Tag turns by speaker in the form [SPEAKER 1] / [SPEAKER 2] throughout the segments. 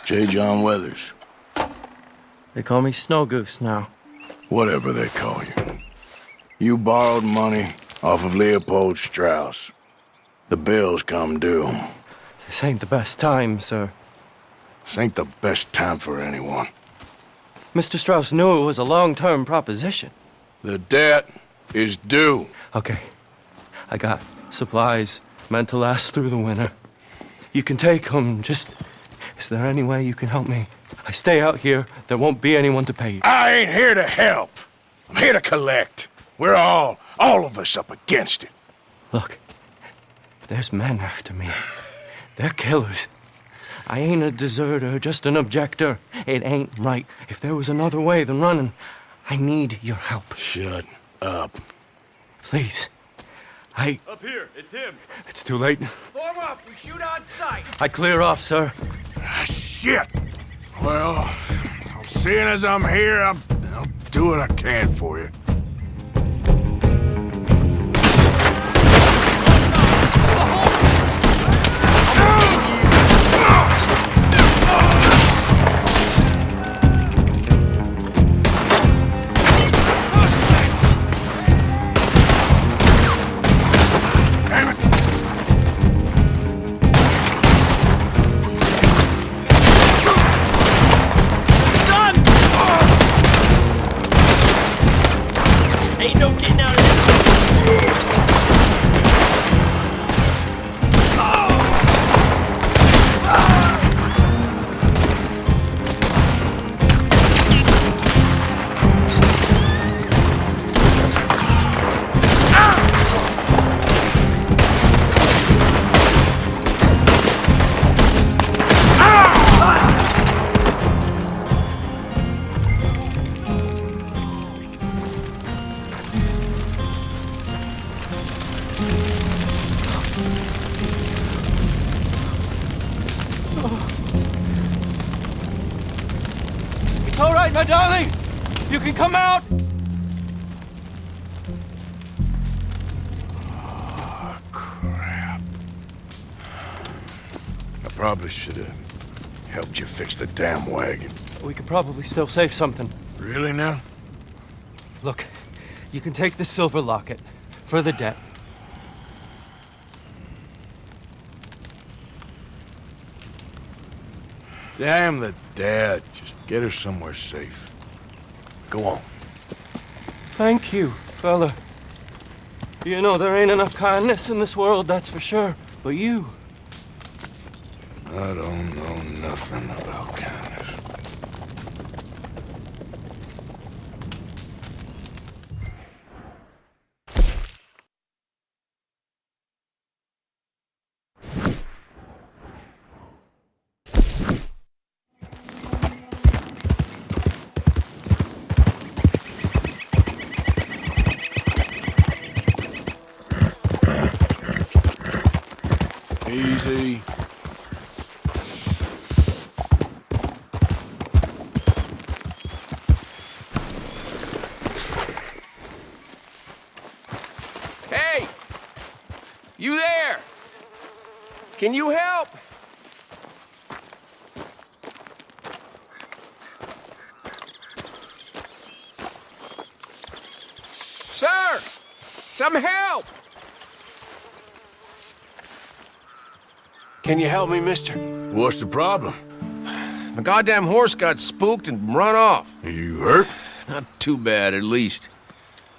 [SPEAKER 1] J. John Weathers.
[SPEAKER 2] They call me Snow Goose now.
[SPEAKER 1] Whatever they call you. You borrowed money off of Leopold Strauss. The bills come due.
[SPEAKER 2] This ain't the best time, sir.
[SPEAKER 1] This ain't the best time for anyone.
[SPEAKER 2] Mr. Strauss knew it was a long-term proposition.
[SPEAKER 1] The debt is due.
[SPEAKER 2] Okay. I got supplies meant to last through the winter. You can take them, just... Is there any way you can help me? I stay out here, there won't be anyone to pay you.
[SPEAKER 1] I ain't here to help. I'm here to collect. We're all of us up against it.
[SPEAKER 2] Look, there's men after me. They're killers. I ain't a deserter, just an objector. It ain't right. If there was another way than running, I need your help.
[SPEAKER 1] Shut up.
[SPEAKER 2] Please.
[SPEAKER 3] Up here, it's him.
[SPEAKER 2] It's too late.
[SPEAKER 3] Form up, we shoot on sight.
[SPEAKER 2] I clear off, sir.
[SPEAKER 1] Ah, shit. Well, seeing as I'm here, I'll do what I can for you.
[SPEAKER 2] It's all right, my darling. You can come out.
[SPEAKER 1] Oh, crap. I probably should have helped you fix the damn wagon.
[SPEAKER 2] We could probably still save something.
[SPEAKER 1] Really now?
[SPEAKER 2] Look, you can take the silver locket for the debt.
[SPEAKER 1] Damn the dad. Just get her somewhere safe. Go on.
[SPEAKER 2] Thank you, fella. You know, there ain't enough kindness in this world, that's for sure. But you...
[SPEAKER 1] I don't know nothing about kindness. Easy.
[SPEAKER 3] Hey! You there? Can you help? Sir! Some help!
[SPEAKER 4] Can you help me, mister?
[SPEAKER 1] What's the problem?
[SPEAKER 4] My goddamn horse got spooked and run off.
[SPEAKER 1] Are you hurt?
[SPEAKER 4] Not too bad, at least.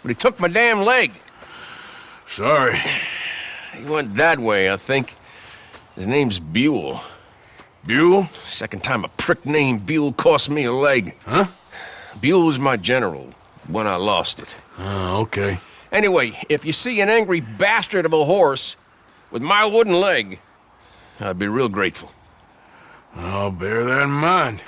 [SPEAKER 4] But he took my damn leg.
[SPEAKER 1] Sorry.
[SPEAKER 4] He went that way, I think. His name's Buell.
[SPEAKER 1] Buell?
[SPEAKER 4] Second time a prick named Buell cost me a leg.
[SPEAKER 1] Huh?
[SPEAKER 4] Buell was my general when I lost it.
[SPEAKER 1] Oh, okay.
[SPEAKER 4] Anyway, if you see an angry bastard of a horse with my wooden leg, I'd be real grateful.
[SPEAKER 1] I'll bear that in mind.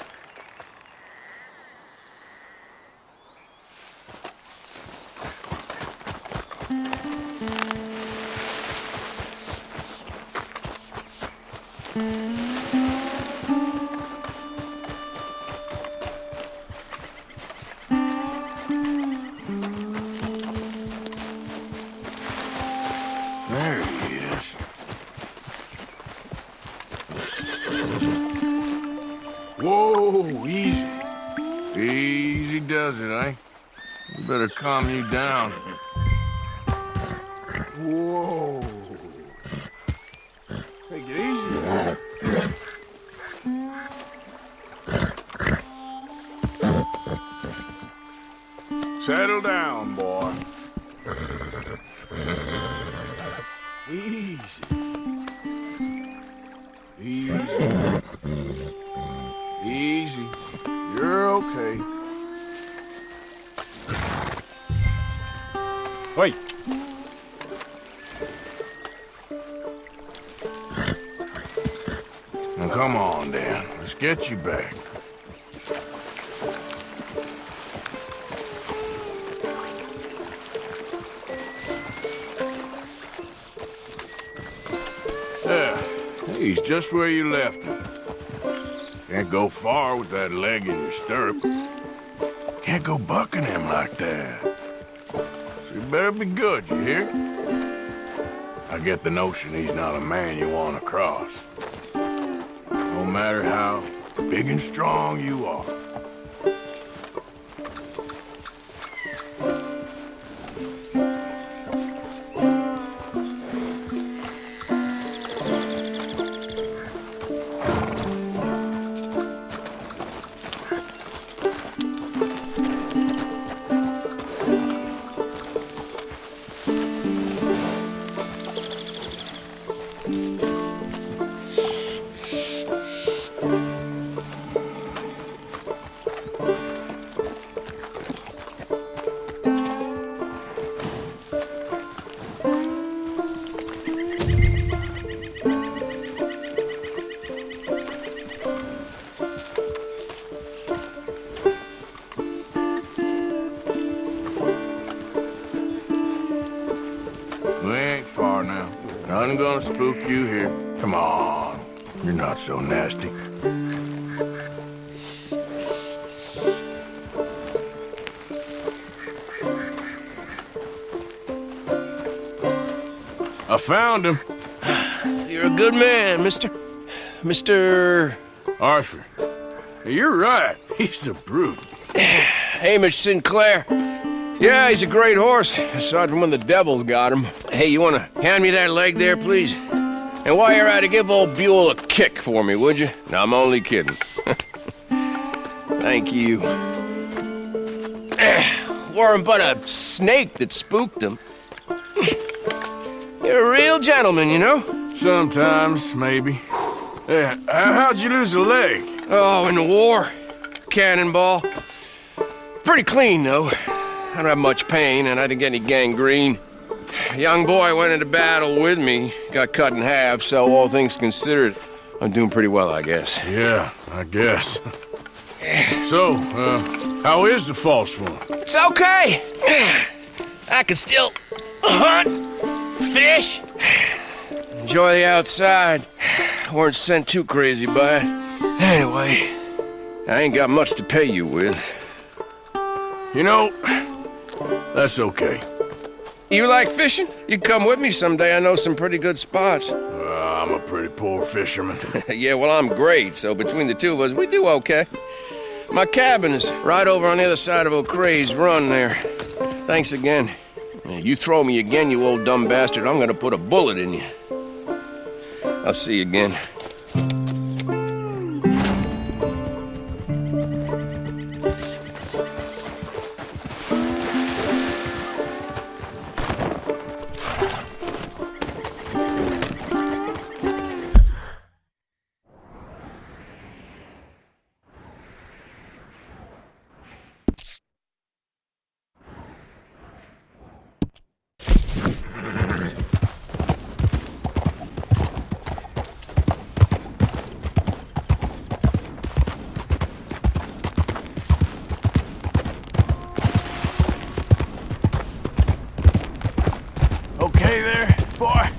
[SPEAKER 1] There he is. Whoa, easy. Easy does it, eh? You better calm you down. Whoa. Take it easy. Settle down, boy. Easy. Easy. Easy. You're okay.
[SPEAKER 3] Wait.
[SPEAKER 1] Now come on, Dan. Let's get you back. Yeah, he's just where you left him. Can't go far with that leg in your stirrup. Can't go bucking him like that. So you better be good, you hear? I get the notion he's not a man you want to cross. No matter how big and strong you are. We ain't far now. Nothing gonna spook you here. Come on. You're not so nasty. I found him.
[SPEAKER 4] You're a good man, Mr.
[SPEAKER 1] Arthur. You're right. He's a brute.
[SPEAKER 4] Hamish Sinclair. Yeah, he's a great horse, aside from when the devil got him. Hey, you want to hand me that leg there, please? And while you're at it, give old Buell a kick for me, would you? No, I'm only kidding. Thank you. Weren't but a snake that spooked him. You're a real gentleman, you know?
[SPEAKER 1] Sometimes, maybe. Yeah, how'd you lose a leg?
[SPEAKER 4] Oh, in the war. Cannonball. Pretty clean, though. I don't have much pain, and I didn't get any gangrene. A young boy went into battle with me, got cut in half, so all things considered, I'm doing pretty well, I guess.
[SPEAKER 1] Yeah, I guess. So, how is the false one?
[SPEAKER 4] It's okay. I can still hunt, fish, enjoy the outside. Weren't sent too crazy by it. Anyway, I ain't got much to pay you with.
[SPEAKER 1] You know, that's okay.
[SPEAKER 4] You like fishing? You can come with me someday. I know some pretty good spots.
[SPEAKER 1] I'm a pretty poor fisherman.
[SPEAKER 4] Yeah, well, I'm great, so between the two of us, we do okay. My cabin is right over on the other side of O'Creagh's Run there. Thanks again. You throw me again, you old dumb bastard, I'm gonna put a bullet in you. I'll see you again.
[SPEAKER 1] Okay there, boy?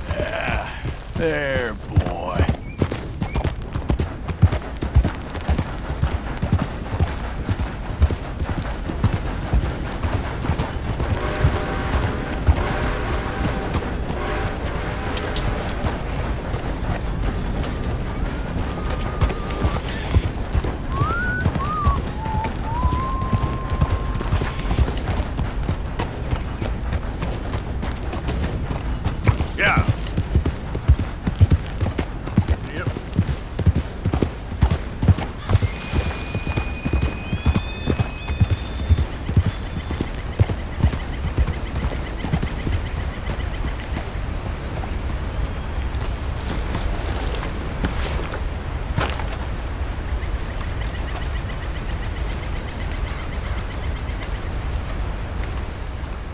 [SPEAKER 1] Yeah, there, boy.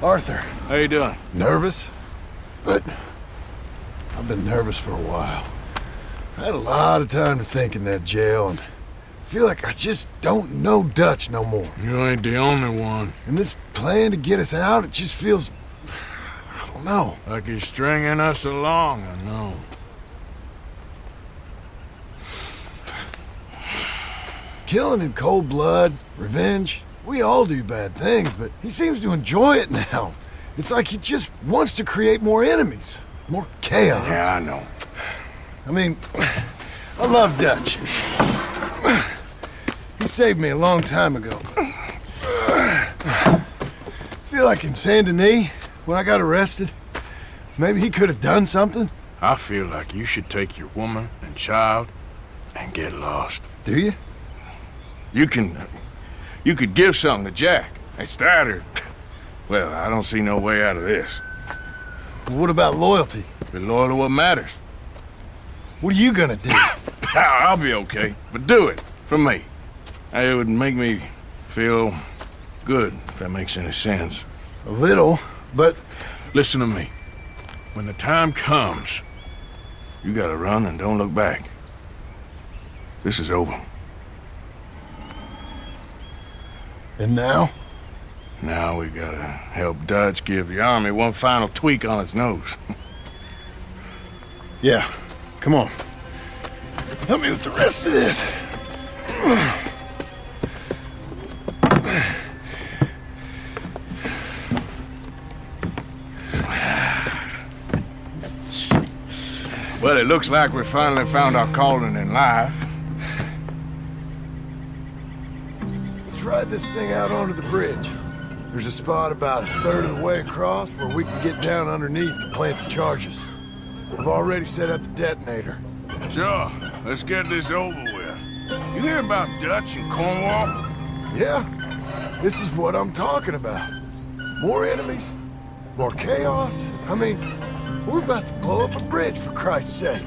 [SPEAKER 5] Arthur.
[SPEAKER 1] How you doing?
[SPEAKER 5] Nervous? But I've been nervous for a while. I had a lot of time to think in that jail, and I feel like I just don't know Dutch no more.
[SPEAKER 1] You ain't the only one.
[SPEAKER 5] And this plan to get us out, it just feels... I don't know.
[SPEAKER 1] Like he's stringing us along, I know.
[SPEAKER 5] Killing in cold blood, revenge, we all do bad things, but he seems to enjoy it now. It's like he just wants to create more enemies, more chaos.
[SPEAKER 1] Yeah, I know.
[SPEAKER 5] I mean, I love Dutch. He saved me a long time ago. I feel like in Saint Denis, when I got arrested, maybe he could have done something.
[SPEAKER 1] I feel like you should take your woman and child and get lost.
[SPEAKER 5] Do you?
[SPEAKER 1] You could give something to Jack. It's that or... Well, I don't see no way out of this.
[SPEAKER 5] What about loyalty?
[SPEAKER 1] Be loyal to what matters.
[SPEAKER 5] What are you gonna do?
[SPEAKER 1] I'll be okay, but do it for me. It would make me feel good, if that makes any sense.
[SPEAKER 5] A little, but...
[SPEAKER 1] Listen to me. When the time comes, you gotta run and don't look back. This is over.
[SPEAKER 5] And now?
[SPEAKER 1] Now we gotta help Dutch give the army one final tweak on its nose.
[SPEAKER 5] Yeah, come on. Help me with the rest of this.
[SPEAKER 1] Well, it looks like we finally found our calling in life.
[SPEAKER 5] Let's ride this thing out onto the bridge. There's a spot about a third of the way across where we can get down underneath to plant the charges. I've already set up the detonator.
[SPEAKER 1] Sure, let's get this over with. You hear about Dutch and Cornwall?
[SPEAKER 5] Yeah, this is what I'm talking about. More enemies, more chaos. I mean, we're about to blow up a bridge, for Christ's sake.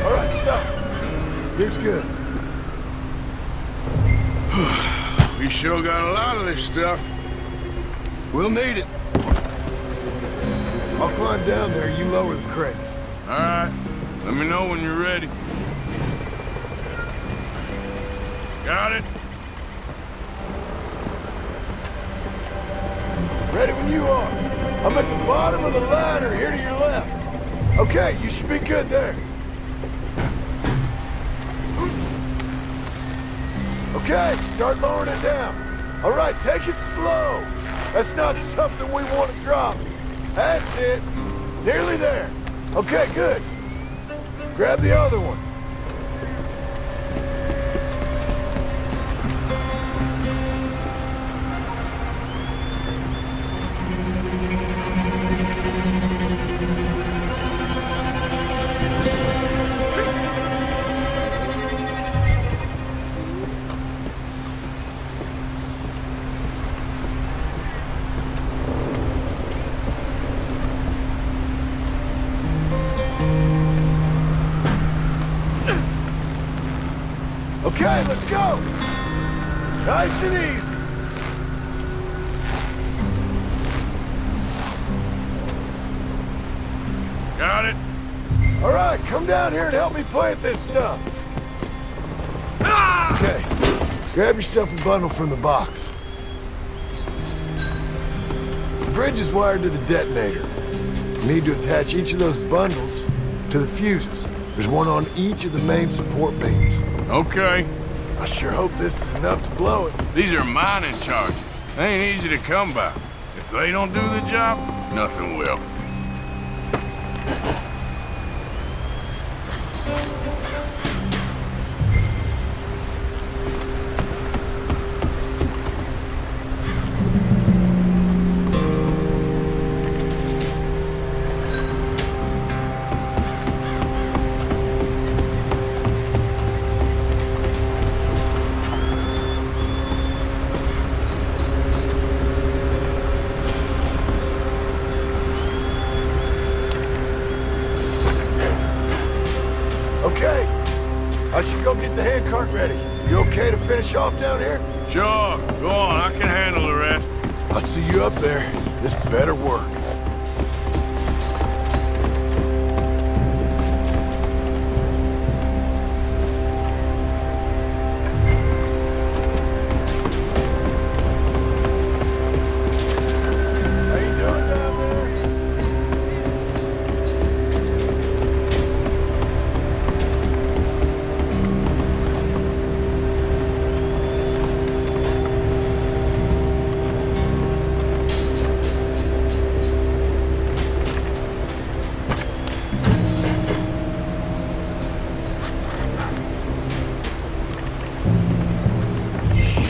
[SPEAKER 5] All right, stop. Here's good.
[SPEAKER 1] We sure got a lot of this stuff.
[SPEAKER 5] We'll need it. I'll climb down there, you lower the crates.
[SPEAKER 1] All right, let me know when you're ready. Got it?
[SPEAKER 5] Ready when you are. I'm at the bottom of the ladder, here to your left. Okay, you should be good there. Okay, start lowering it down. All right, take it slow. That's not something we want to drop. That's it. Nearly there. Okay, good. Grab the other one. Okay, let's go. Nice and easy.
[SPEAKER 1] Got it?
[SPEAKER 5] All right, come down here and help me plant this stuff. Okay, grab yourself a bundle from the box. The bridge is wired to the detonator. You need to attach each of those bundles to the fuses. There's one on each of the main support beams.
[SPEAKER 1] Okay.
[SPEAKER 5] I sure hope this is enough to blow it.
[SPEAKER 1] These are mining charges. They ain't easy to come by. If they don't do the job, nothing will.
[SPEAKER 5] I should go get the handcart ready. You okay to finish off down here?
[SPEAKER 1] Sure, go on. I can handle the rest.
[SPEAKER 5] I'll see you up there. This better work. How you doing down there?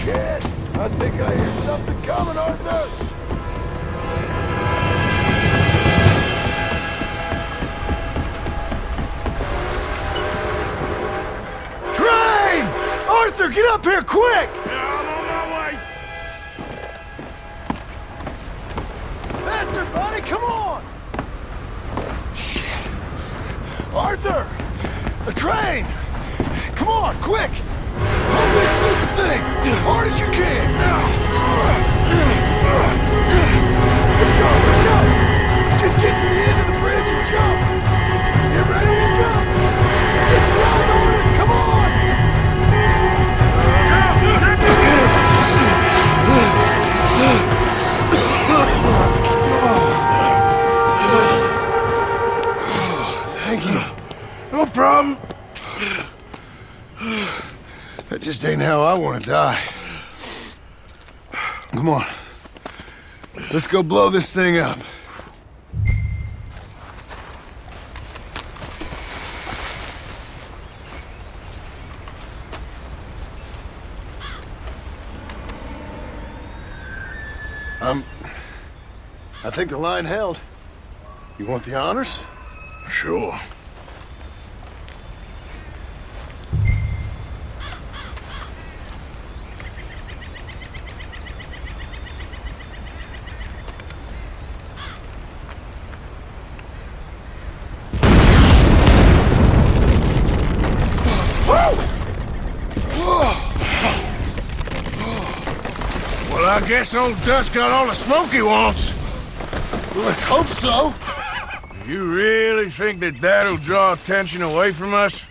[SPEAKER 5] Shit! I think I hear something coming, Arthur! Train! Arthur, get up here quick!
[SPEAKER 1] Yeah, I'm on my way.
[SPEAKER 5] Faster, buddy, come on! Shit. Arthur! A train! Come on, quick! Hold this stupid thing! Hard as you can! Let's go, let's go! Just get to the end of the bridge and jump! Get ready to jump! It's right on us, come on! Thank you.
[SPEAKER 1] No problem.
[SPEAKER 5] That just ain't how I want to die. Come on. Let's go blow this thing up. I think the line held. You want the honors?
[SPEAKER 1] Sure. Well, I guess old Dutch got all the smoke he wants.
[SPEAKER 5] Well, let's hope so.
[SPEAKER 1] You really think that that'll draw attention away from us?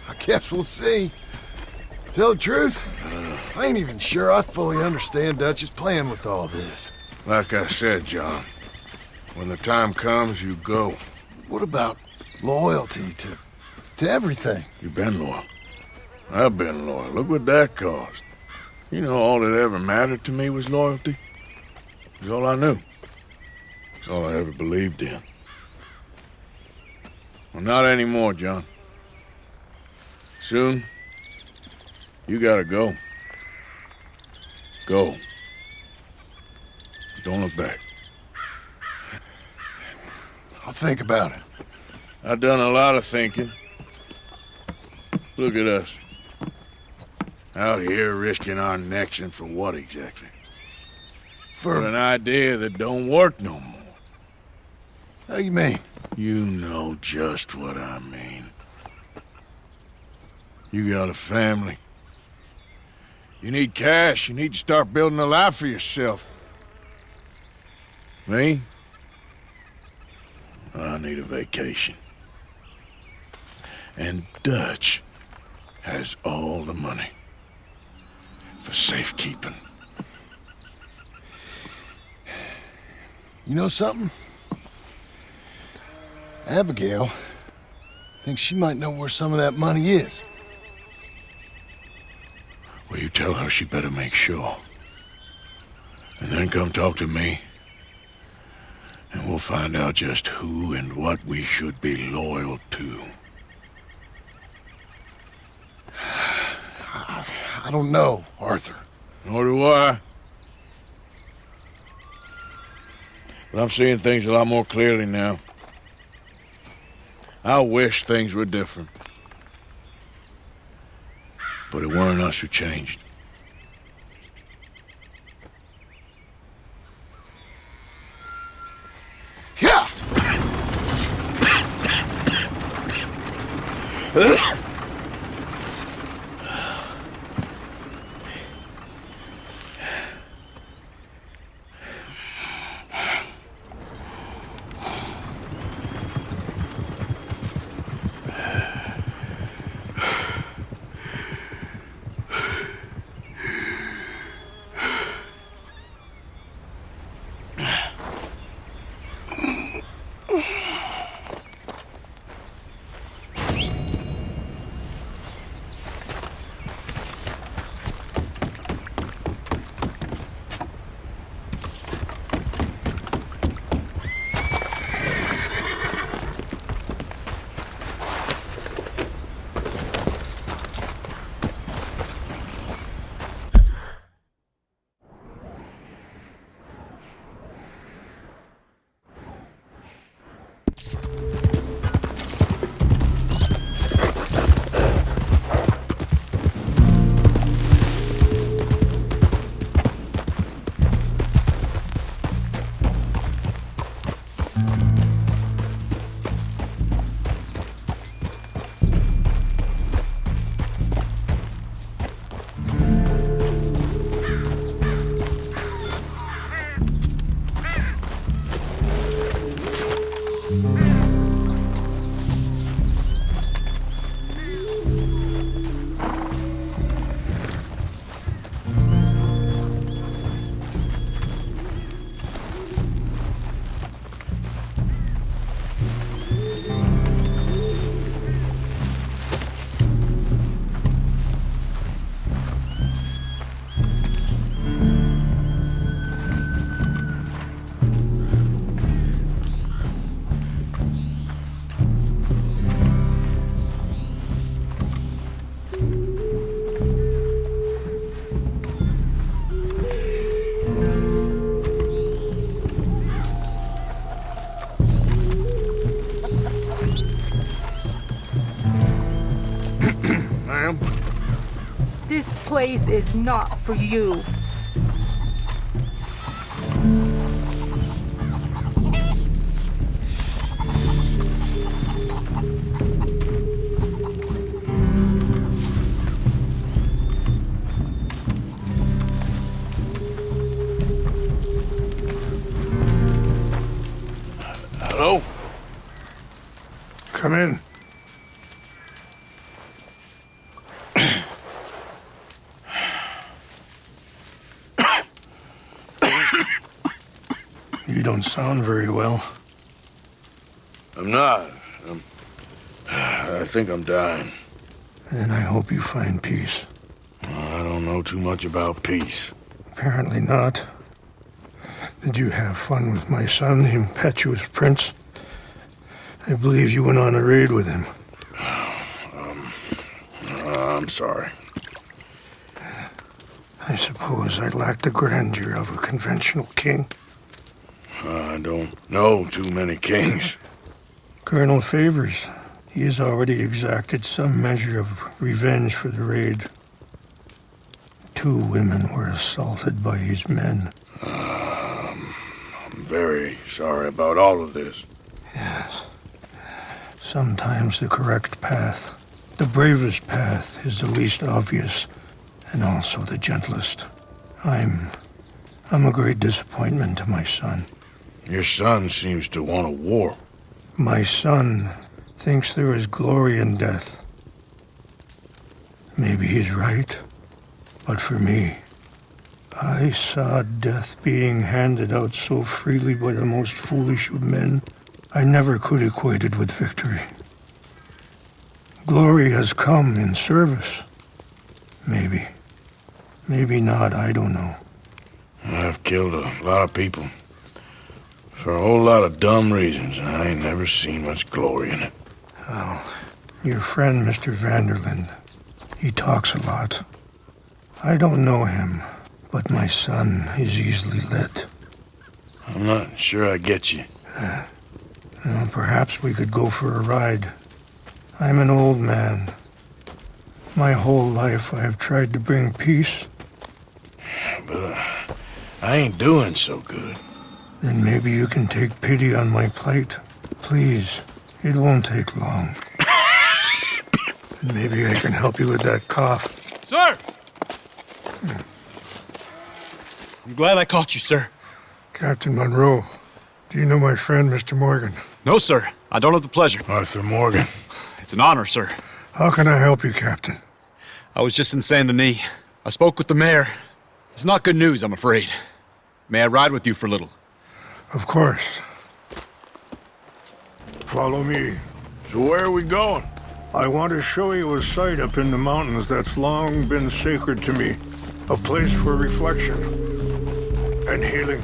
[SPEAKER 5] I guess we'll see. Tell the truth, I ain't even sure I fully understand Dutch's plan with all this.
[SPEAKER 1] Like I said, John, when the time comes, you go.
[SPEAKER 5] What about loyalty to everything?
[SPEAKER 1] You've been loyal. I've been loyal. Look what that cost. You know, all that ever mattered to me was loyalty. It's all I knew. It's all I ever believed in. Well, not anymore, John. Soon, you gotta go. Go. Don't look back.
[SPEAKER 5] I'll think about it.
[SPEAKER 1] I've done a lot of thinking. Look at us. Out here risking our necks, and for what exactly? For an idea that don't work no more.
[SPEAKER 5] How you mean?
[SPEAKER 1] You know just what I mean. You got a family. You need cash. You need to start building a life for yourself. Me? I need a vacation. And Dutch has all the money for safekeeping.
[SPEAKER 5] You know something? Abigail thinks she might know where some of that money is.
[SPEAKER 1] Well, you tell her she better make sure. And then come talk to me. And we'll find out just who and what we should be loyal to.
[SPEAKER 5] I don't know, Arthur.
[SPEAKER 1] Nor do I. But I'm seeing things a lot more clearly now. I wish things were different. But it weren't us who changed.
[SPEAKER 5] Yeah!
[SPEAKER 6] place is not for you.
[SPEAKER 1] Hello?
[SPEAKER 5] Come in. You don't sound very well.
[SPEAKER 1] I'm not. I think I'm dying.
[SPEAKER 5] And I hope you find peace.
[SPEAKER 1] I don't know too much about peace.
[SPEAKER 5] Apparently not. Did you have fun with my son, the impetuous prince? I believe you went on a raid with him.
[SPEAKER 1] I'm sorry.
[SPEAKER 5] I suppose I lack the grandeur of a conventional king.
[SPEAKER 1] I don't know too many kings.
[SPEAKER 5] Colonel Favors, he has already exacted some measure of revenge for the raid. 2 women were assaulted by his men.
[SPEAKER 1] I'm very sorry about all of this.
[SPEAKER 5] Yes. Sometimes the correct path, the bravest path, is the least obvious, and also the gentlest. I'm a great disappointment to my son.
[SPEAKER 1] Your son seems to want a war.
[SPEAKER 5] My son thinks there is glory in death. Maybe he's right, but for me, I saw death being handed out so freely by the most foolish of men, I never could equate it with victory. Glory has come in service. Maybe. Maybe not, I don't know.
[SPEAKER 1] I've killed a lot of people. For a whole lot of dumb reasons, and I ain't never seen much glory in it.
[SPEAKER 5] Well, your friend, Mr. Vanderlyn, he talks a lot. I don't know him, but my son is easily led.
[SPEAKER 1] I'm not sure I get you.
[SPEAKER 5] Well, perhaps we could go for a ride. I'm an old man. My whole life I have tried to bring peace.
[SPEAKER 1] But I ain't doing so good.
[SPEAKER 5] Then maybe you can take pity on my plight. Please, it won't take long. And maybe I can help you with that cough.
[SPEAKER 7] Sir! I'm glad I caught you, sir.
[SPEAKER 5] Captain Monroe, do you know my friend, Mr. Morgan?
[SPEAKER 7] No, sir. I don't have the pleasure.
[SPEAKER 1] Arthur Morgan.
[SPEAKER 7] It's an honor, sir.
[SPEAKER 5] How can I help you, Captain?
[SPEAKER 7] I was just in Saint Denis. I spoke with the mayor. It's not good news, I'm afraid. May I ride with you for a little?
[SPEAKER 5] Of course. Follow me.
[SPEAKER 1] So where are we going?
[SPEAKER 5] I want to show you a site up in the mountains that's long been sacred to me. A place for reflection and healing.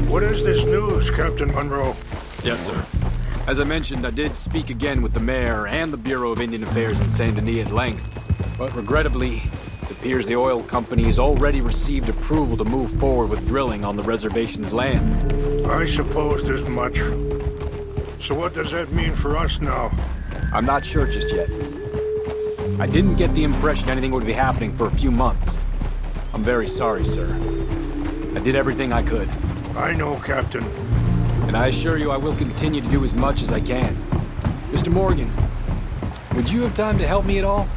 [SPEAKER 5] What is this news, Captain Monroe?
[SPEAKER 7] Yes, sir. As I mentioned, I did speak again with the mayor and the Bureau of Indian Affairs in Saint Denis at length. But regrettably, it appears the oil company has already received approval to move forward with drilling on the reservation's land.
[SPEAKER 5] I supposed as much. So what does that mean for us now?
[SPEAKER 7] I'm not sure just yet. I didn't get the impression anything would be happening for a few months. I'm very sorry, sir. I did everything I could.
[SPEAKER 5] I know, Captain.
[SPEAKER 7] And I assure you I will continue to do as much as I can. Mr. Morgan, would you have time to help me at all?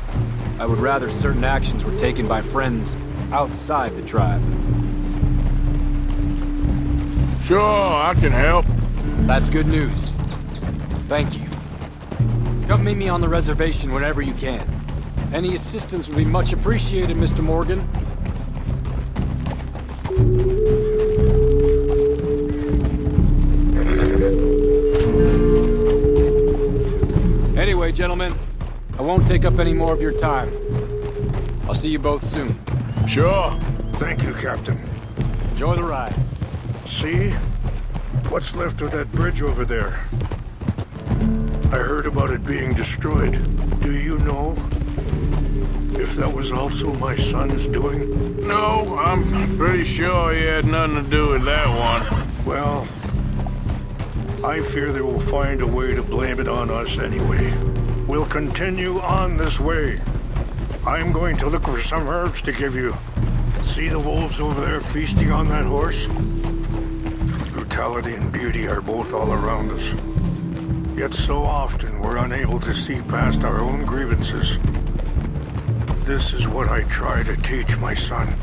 [SPEAKER 7] I would rather certain actions were taken by friends outside the tribe.
[SPEAKER 1] Sure, I can help.
[SPEAKER 7] That's good news. Thank you. Come meet me on the reservation whenever you can. Any assistance would be much appreciated, Mr. Morgan. Anyway, gentlemen, I won't take up any more of your time. I'll see you both soon.
[SPEAKER 1] Sure.
[SPEAKER 5] Thank you, Captain.
[SPEAKER 7] Enjoy the ride.
[SPEAKER 5] See? What's left of that bridge over there? I heard about it being destroyed. Do you know if that was also my son's doing?
[SPEAKER 1] No, I'm pretty sure he had nothing to do with that one.
[SPEAKER 5] Well,
[SPEAKER 8] I fear they will find a way to blame it on us anyway. We'll continue on this way. I'm going to look for some herbs to give you. See the wolves over there feasting on that horse? Brutality and beauty are both all around us. Yet so often we're unable to see past our own grievances. This is what I try to teach my son.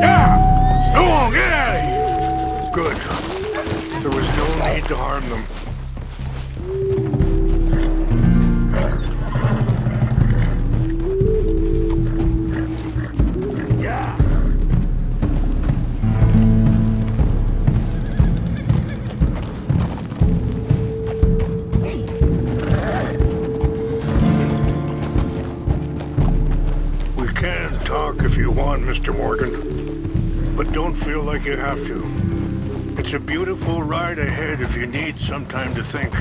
[SPEAKER 1] Yeah! Go on, get out of here!
[SPEAKER 8] Good. There was no need to harm them. We can talk if you want, Mr. Morgan. But don't feel like you have to. It's a beautiful ride ahead if you need some time to think.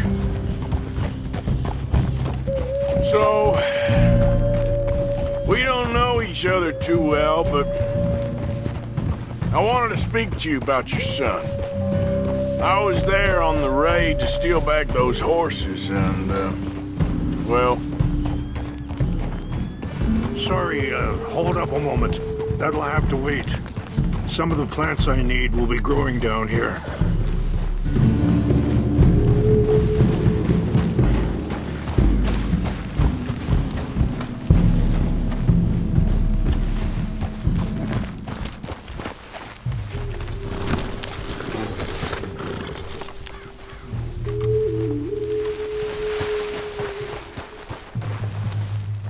[SPEAKER 1] So, we don't know each other too well, but I wanted to speak to you about your son. I was there on the raid to steal back those horses, and, well...
[SPEAKER 8] Sorry, hold up a moment. That'll have to wait. Some of the plants I need will be growing down here.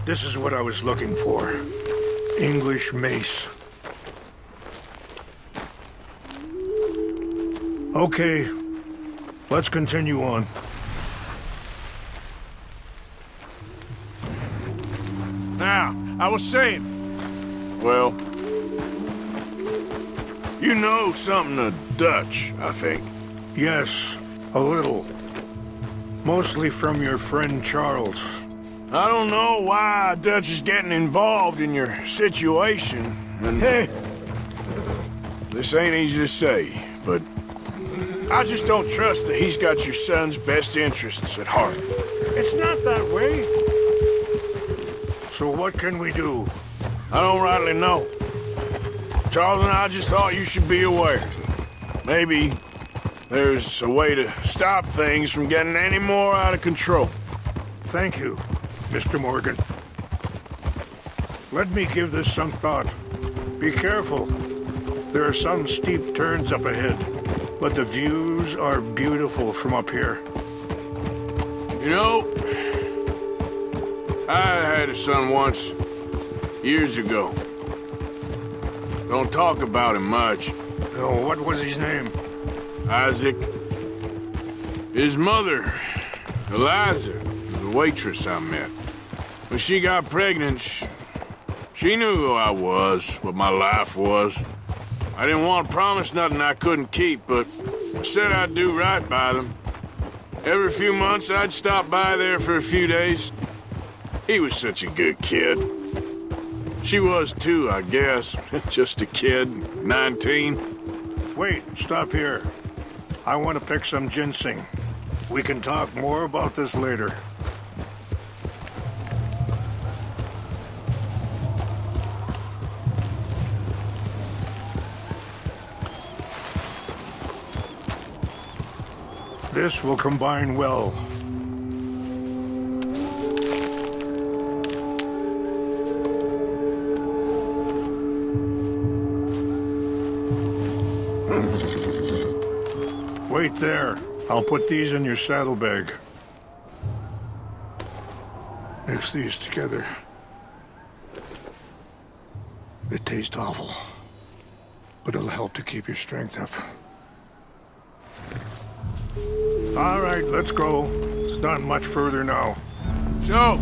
[SPEAKER 8] This is what I was looking for. English mace. Okay, let's continue on.
[SPEAKER 1] Now, I was saying... Well... You know something of Dutch, I think.
[SPEAKER 8] Yes, a little. Mostly from your friend Charles.
[SPEAKER 1] I don't know why Dutch is getting involved in your situation, and...
[SPEAKER 8] Hey!
[SPEAKER 1] This ain't easy to say, but... I just don't trust that he's got your son's best interests at heart.
[SPEAKER 8] It's not that way. So what can we do?
[SPEAKER 1] I don't rightly know. Charles and I just thought you should be aware. Maybe there's a way to stop things from getting any more out of control.
[SPEAKER 8] Thank you, Mr. Morgan. Let me give this some thought. Be careful. There are some steep turns up ahead, but the views are beautiful from up here.
[SPEAKER 1] You know, I had a son once, years ago. Don't talk about him much.
[SPEAKER 8] Oh, what was his name?
[SPEAKER 1] Isaac. His mother, Eliza, the waitress I met. When she got pregnant, she knew who I was, what my life was. I didn't want to promise nothing I couldn't keep, but I said I'd do right by them. Every few months, I'd stop by there for a few days. He was such a good kid. She was too, I guess. Just a kid, 19.
[SPEAKER 8] Wait, stop here. I want to pick some ginseng. We can talk more about this later. This will combine well. Wait there. I'll put these in your saddlebag. Mix these together. They taste awful, but it'll help to keep your strength up. All right, let's go. It's not much further now.
[SPEAKER 1] So,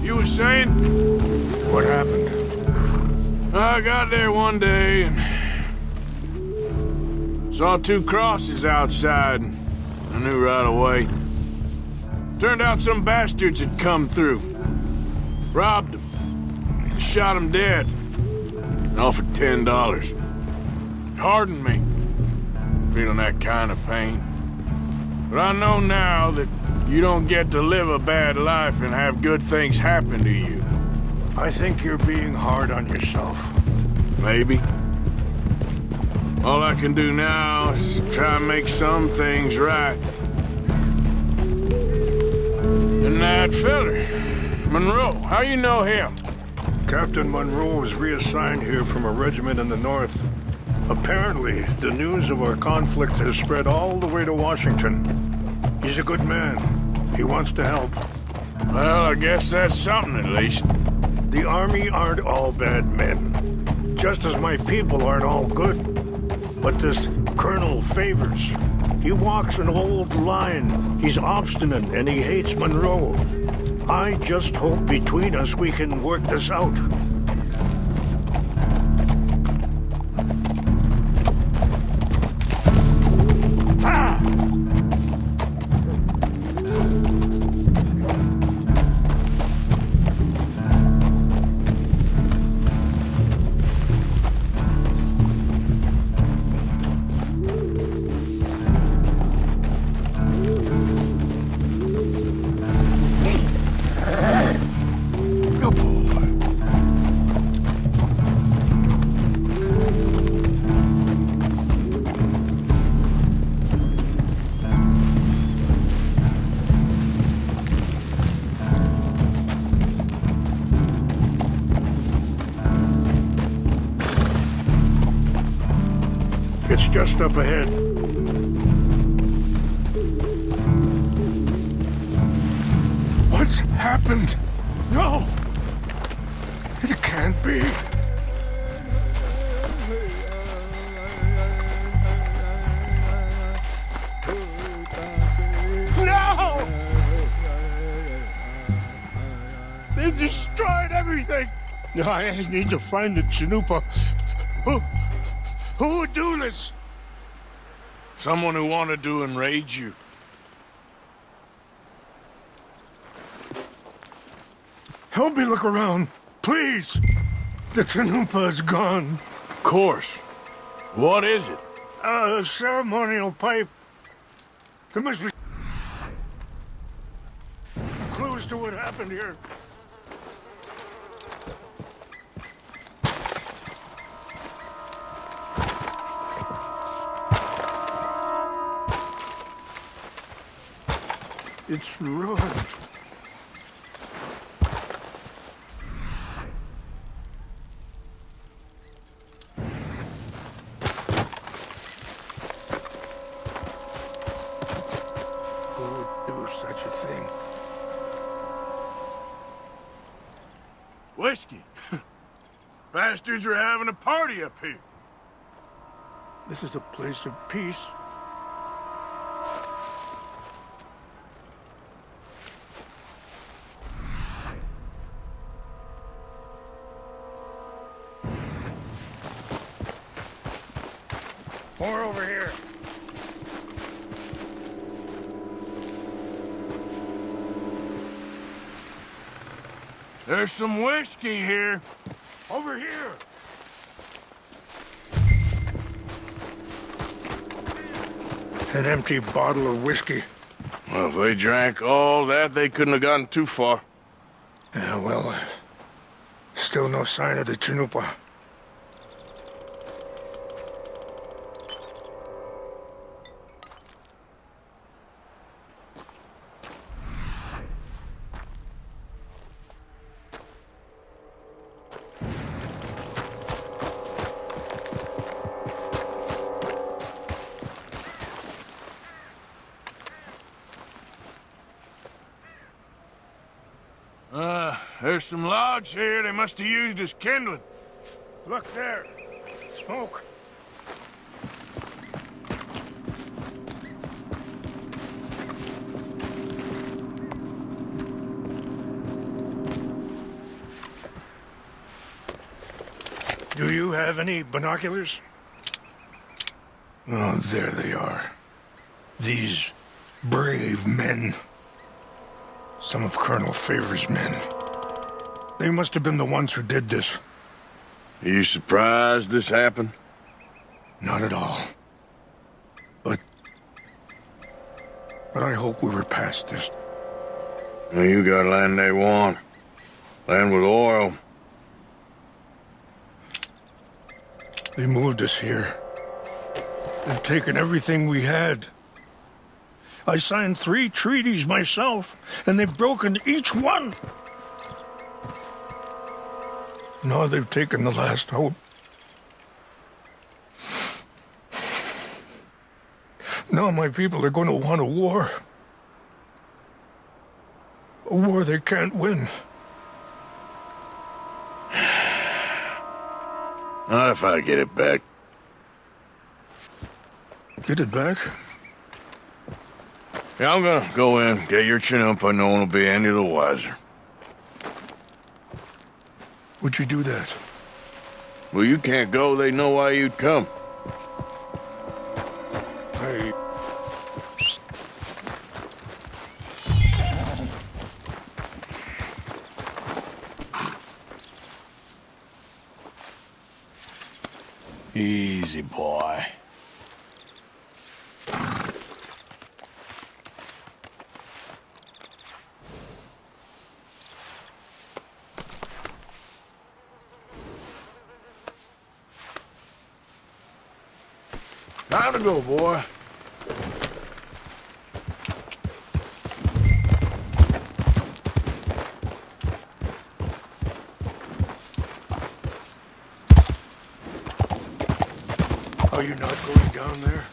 [SPEAKER 1] you were saying?
[SPEAKER 8] What happened?
[SPEAKER 1] I got there one day and saw two crosses outside. I knew right away. Turned out some bastards had come through. Robbed them. Shot them dead. And offered $10. Hardened me. feeling that kind of pain. But I know now that you don't get to live a bad life and have good things happen to you.
[SPEAKER 8] I think you're being hard on yourself.
[SPEAKER 1] Maybe. All I can do now is try and make some things right. And that feller, Monroe, how you know him?
[SPEAKER 8] Captain Monroe was reassigned here from a regiment in the north. Apparently, the news of our conflict has spread all the way to Washington. He's a good man. He wants to help.
[SPEAKER 1] Well, I guess that's something at least.
[SPEAKER 8] The Army aren't all bad men. Just as my people aren't all good. But this Colonel Favors, he walks an old line. He's obstinate and he hates Monroe. I just hope between us we can work this out. It's just up ahead.
[SPEAKER 5] What's happened? No! It can't be. No! They destroyed everything! I need to find the Chanupa. Who would do this?
[SPEAKER 1] Someone who wanted to enrage you.
[SPEAKER 5] Help me look around, please. The Chanupa is gone.
[SPEAKER 1] Of course. What is it?
[SPEAKER 5] A ceremonial pipe. There must be clues to what happened here. It's ruined. Who would do such a thing?
[SPEAKER 1] Whiskey. Bastards are having a party up here.
[SPEAKER 5] This is a place of peace.
[SPEAKER 8] More over here.
[SPEAKER 1] There's some whiskey here.
[SPEAKER 5] Over here!
[SPEAKER 8] An empty bottle of whiskey.
[SPEAKER 1] Well, if they drank all that, they couldn't have gotten too far.
[SPEAKER 8] Yeah, well, still no sign of the Chanupa.
[SPEAKER 1] There's some logs here they must have used as kindling.
[SPEAKER 8] Look there. Smoke. Do you have any binoculars? Oh, there they are. These brave men. Some of Colonel Favors' men. They must have been the ones who did this.
[SPEAKER 1] Are you surprised this happened?
[SPEAKER 8] Not at all. but I hope we were past this.
[SPEAKER 1] Now you got land they want. Land with oil.
[SPEAKER 8] They moved us here. They've taken everything we had. I signed 3 treaties myself, and they've broken each one. Now they've taken the last hope. Now my people are going to want a war. A war they can't win.
[SPEAKER 1] Not if I get it back.
[SPEAKER 8] Get it back?
[SPEAKER 1] Yeah, I'm gonna go in, get your Chinook, but no one will be any the wiser.
[SPEAKER 8] Would you do that?
[SPEAKER 1] Well, you can't go, they know why you'd come.
[SPEAKER 8] I...
[SPEAKER 1] Easy, boy. Time to go, boy.
[SPEAKER 8] Are you not going down there?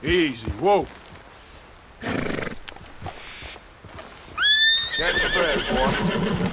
[SPEAKER 1] Easy, whoa. Catch your breath, boy.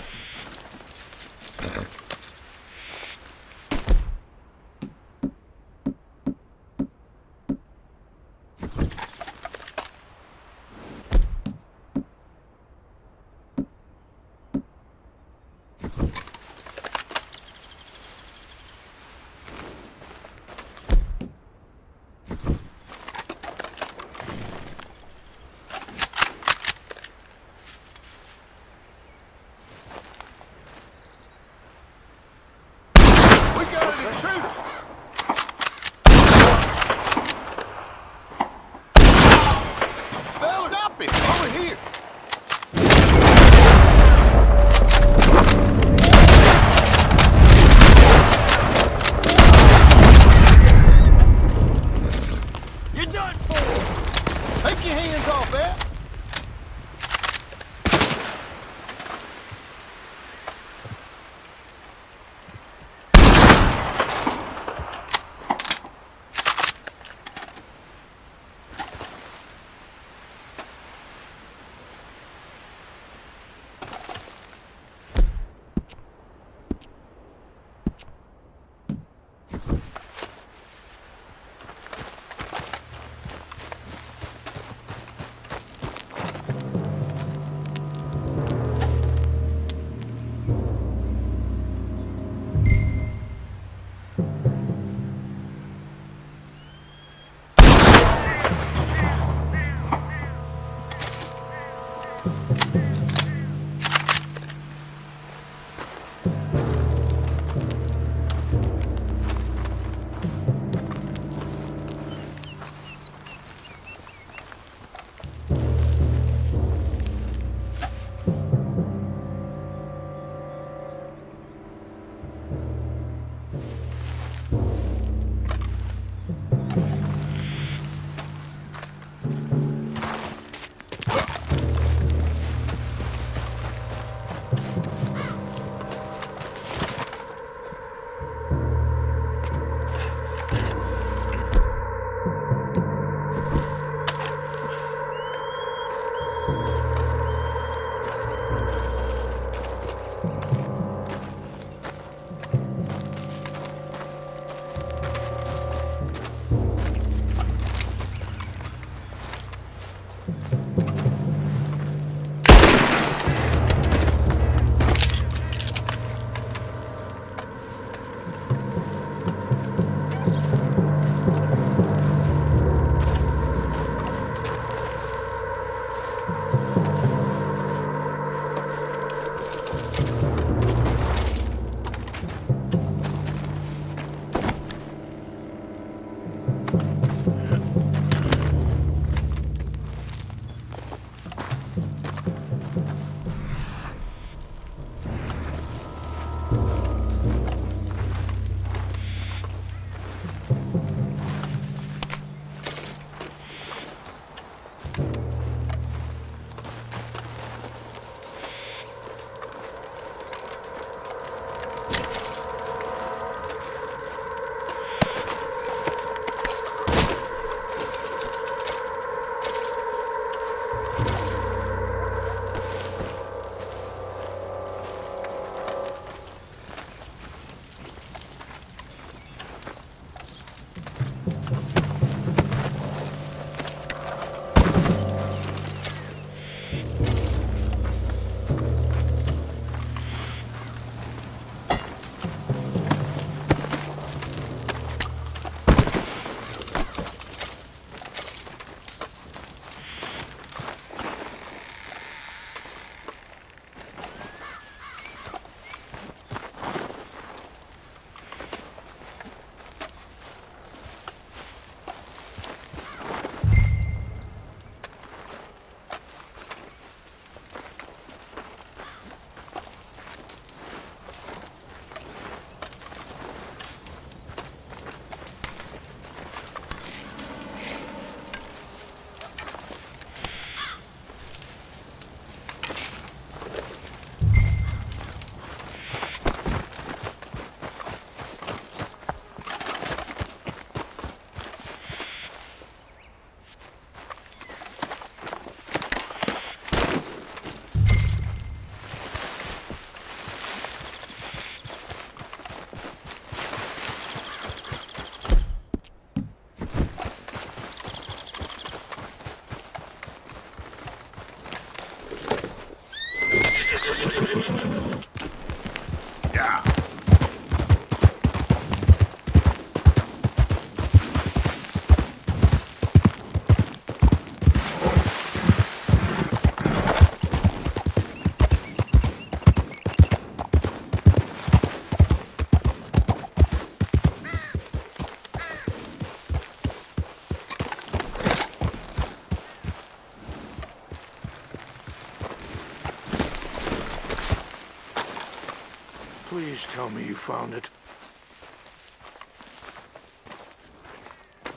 [SPEAKER 8] Please tell me you found it.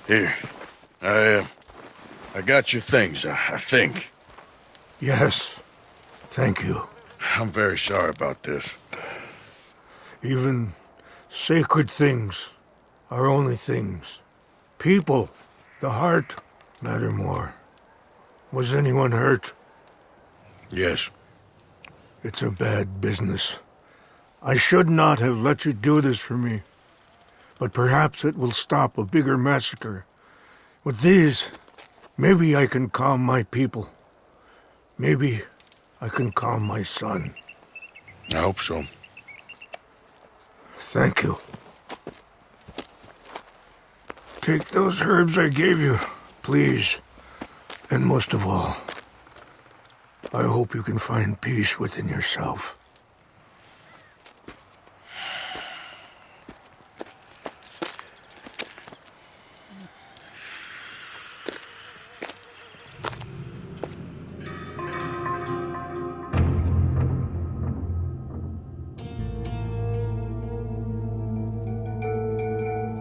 [SPEAKER 1] Here. I got your things, I think.
[SPEAKER 8] Yes. Thank you.
[SPEAKER 1] I'm very sorry about this.
[SPEAKER 8] Even sacred things are only things. People, the heart, matter more. Was anyone hurt?
[SPEAKER 1] Yes.
[SPEAKER 8] It's a bad business. I should not have let you do this for me. But perhaps it will stop a bigger massacre. With these, maybe I can calm my people. Maybe I can calm my son.
[SPEAKER 1] I hope so.
[SPEAKER 8] Thank you. Take those herbs I gave you, please. And most of all, I hope you can find peace within yourself.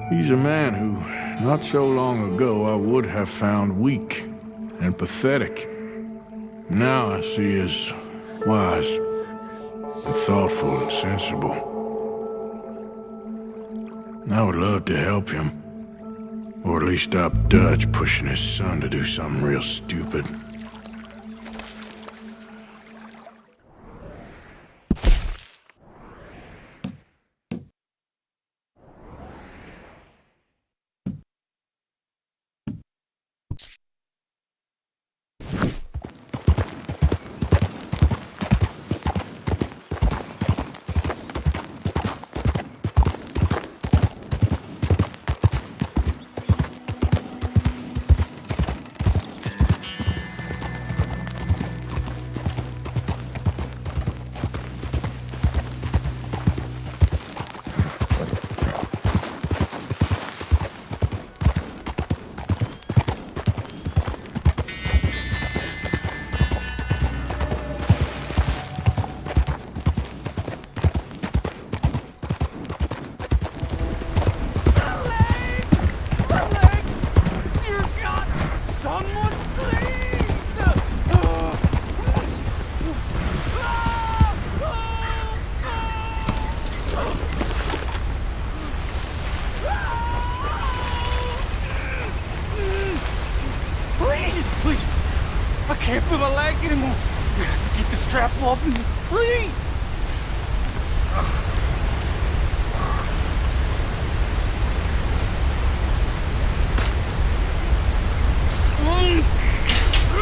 [SPEAKER 1] He's a man who, not so long ago, I would have found weak and pathetic. Now I see as wise and thoughtful and sensible. I would love to help him, or at least stop Dutch pushing his son to do something real stupid.
[SPEAKER 3] Please! I can't feel my leg anymore. We have to get this strap off me. Please!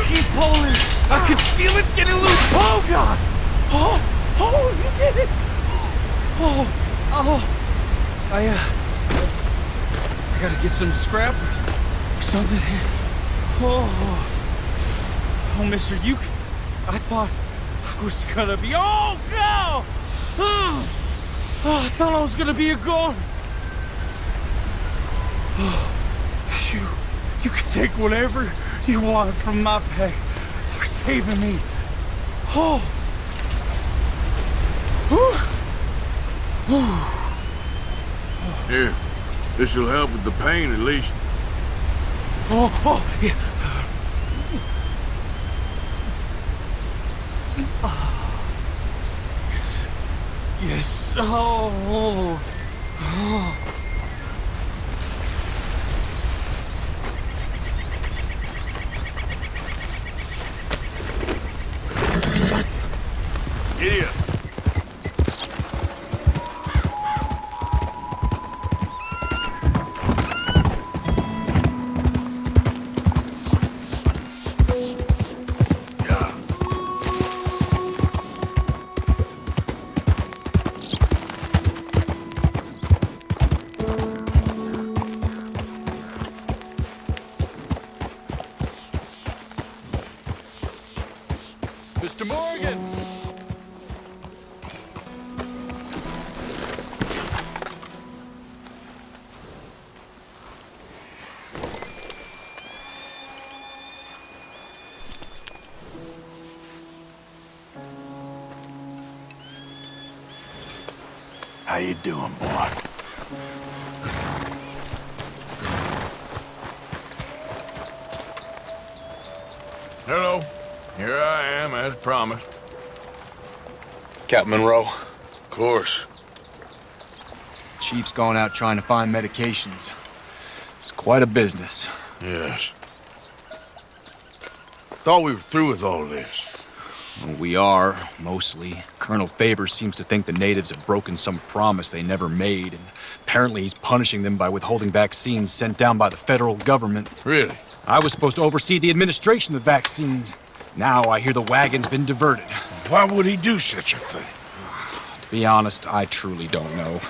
[SPEAKER 3] Keep pulling. I can feel it getting loose. Oh, God! Oh, you did it! I gotta get some scrap or something here. Oh, mister, I thought I was gonna be, oh, no! I thought I was gonna be a goner. You can take whatever you want from my pack for saving me.
[SPEAKER 1] Here, this'll help with the pain at least.
[SPEAKER 3] Yeah. Yes. Oh.
[SPEAKER 1] Giddy up.
[SPEAKER 3] Mr. Morgan!
[SPEAKER 1] How you doing, boy? Hello. Here I am, as promised.
[SPEAKER 9] Captain Monroe,
[SPEAKER 1] Of course.
[SPEAKER 9] Chief's gone out trying to find medications. It's quite a business.
[SPEAKER 1] Yes. Thought we were through with all this.
[SPEAKER 9] Well, we are, mostly. Colonel Favors seems to think the natives have broken some promise they never made, and apparently he's punishing them by withholding vaccines sent down by the federal government.
[SPEAKER 1] Really?
[SPEAKER 9] I was supposed to oversee the administration of the vaccines. Now I hear the wagon's been diverted.
[SPEAKER 1] Why would he do such a thing?
[SPEAKER 9] To be honest, I truly don't know.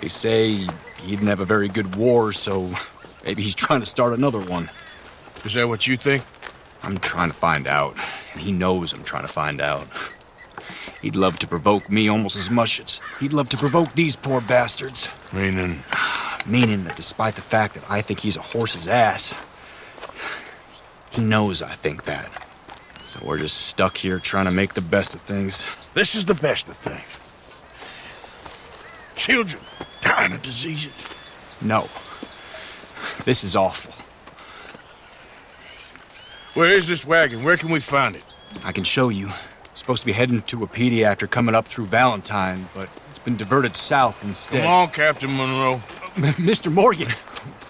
[SPEAKER 9] They say he didn't have a very good war, so maybe he's trying to start another one.
[SPEAKER 1] Is that what you think?
[SPEAKER 9] I'm trying to find out, and he knows I'm trying to find out. He'd love to provoke me almost as much as he'd love to provoke these poor bastards.
[SPEAKER 1] Meaning?
[SPEAKER 9] Meaning that despite the fact that I think he's a horse's ass, he knows I think that. So we're just stuck here trying to make the best of things.
[SPEAKER 1] This is the best of things. Children dying of diseases.
[SPEAKER 9] No. This is awful.
[SPEAKER 1] Where is this wagon? Where can we find it?
[SPEAKER 9] I can show you. Supposed to be heading to a PD after coming up through Valentine, but it's been diverted south instead.
[SPEAKER 1] Come on, Captain Monroe.
[SPEAKER 9] Mr. Morgan,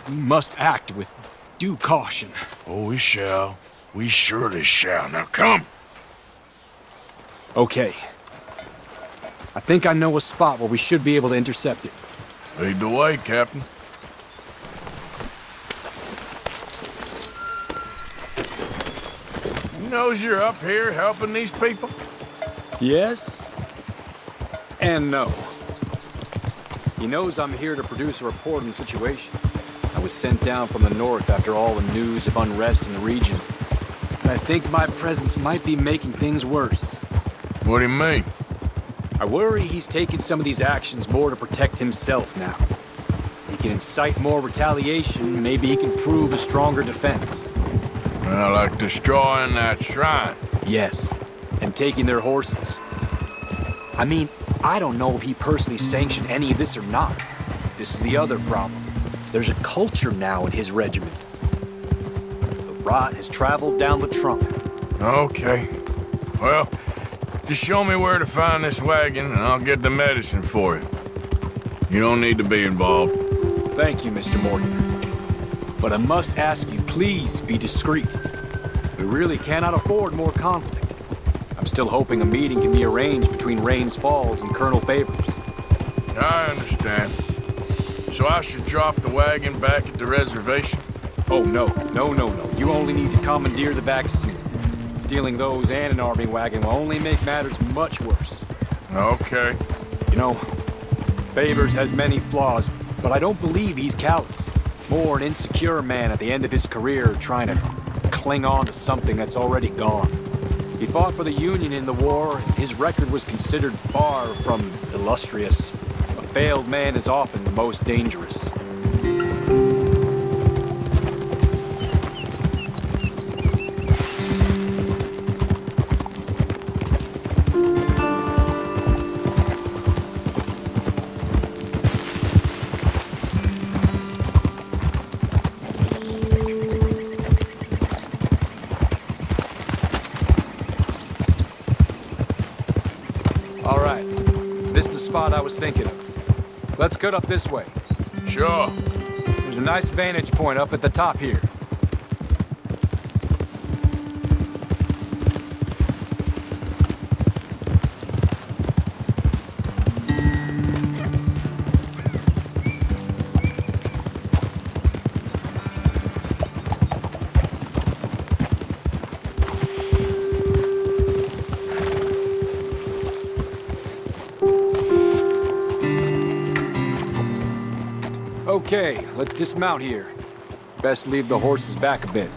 [SPEAKER 9] we must act with due caution.
[SPEAKER 1] Oh, we shall. We surely shall. Now come.
[SPEAKER 7] Okay. I think I know a spot where we should be able to intercept it.
[SPEAKER 1] Lead the way, Captain. He knows you're up here helping these people?
[SPEAKER 7] Yes and no. He knows I'm here to produce a report on the situation. I was sent down from the north after all the news of unrest in the region. And I think my presence might be making things worse.
[SPEAKER 1] What do you mean?
[SPEAKER 7] I worry he's taking some of these actions more to protect himself now. He can incite more retaliation, maybe he can prove a stronger defense.
[SPEAKER 1] Well, like destroying that shrine.
[SPEAKER 7] Yes, and taking their horses. I mean, I don't know if he personally sanctioned any of this or not. This is the other problem. There's a culture now in his regiment. The rot has traveled down the trunk.
[SPEAKER 1] Okay. Well, just show me where to find this wagon and I'll get the medicine for you. You don't need to be involved.
[SPEAKER 7] Thank you, Mr. Morgan. But I must ask you, please be discreet. We really cannot afford more conflict. I'm still hoping a meeting can be arranged between Rains Falls and Colonel Favors.
[SPEAKER 1] I understand. So I should drop the wagon back at the reservation?
[SPEAKER 7] Oh, no. You only need to commandeer the vaccine. Stealing those and an army wagon will only make matters much worse.
[SPEAKER 1] Okay.
[SPEAKER 7] You know, Favors has many flaws, but I don't believe he's callous. More an insecure man at the end of his career trying to cling on to something that's already gone. He fought for the Union in the war, and his record was considered far from illustrious. A failed man is often the most dangerous. All right, this is the spot I was thinking of. Let's cut up this way.
[SPEAKER 1] Sure.
[SPEAKER 7] There's a nice vantage point up at the top here. Okay, let's dismount here. Best leave the horses back a bit.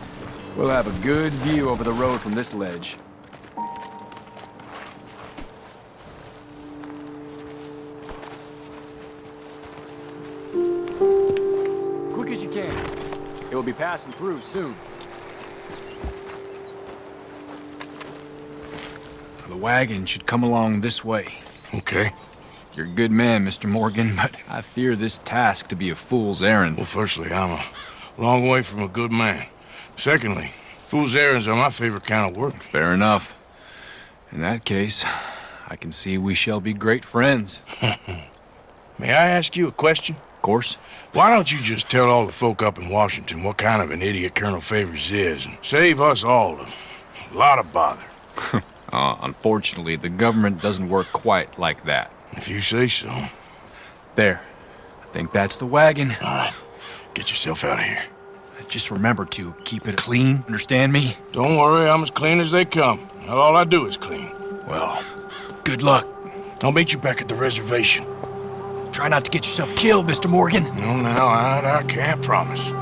[SPEAKER 7] We'll have a good view over the road from this ledge. Quick as you can. It will be passing through soon.
[SPEAKER 9] The wagon should come along this way.
[SPEAKER 1] Okay.
[SPEAKER 9] You're a good man, Mr. Morgan, but I fear this task to be a fool's errand.
[SPEAKER 1] Well, firstly, I'm a long way from a good man. Secondly, fool's errands are my favorite kind of work.
[SPEAKER 9] Fair enough. In that case, I can see we shall be great friends.
[SPEAKER 1] May I ask you a question?
[SPEAKER 9] Of course.
[SPEAKER 1] Why don't you just tell all the folk up in Washington what kind of an idiot Colonel Favors is and save us all a lot of bother?
[SPEAKER 9] Unfortunately, the government doesn't work quite like that.
[SPEAKER 1] If you say so.
[SPEAKER 9] There. I think that's the wagon.
[SPEAKER 1] All right. Get yourself out of here.
[SPEAKER 9] Just remember to keep it clean, understand me?
[SPEAKER 1] Don't worry, I'm as clean as they come. Not all I do is clean.
[SPEAKER 9] Well, good luck.
[SPEAKER 1] I'll meet you back at the reservation.
[SPEAKER 9] Try not to get yourself killed, Mr. Morgan.
[SPEAKER 1] No, now, I can't promise.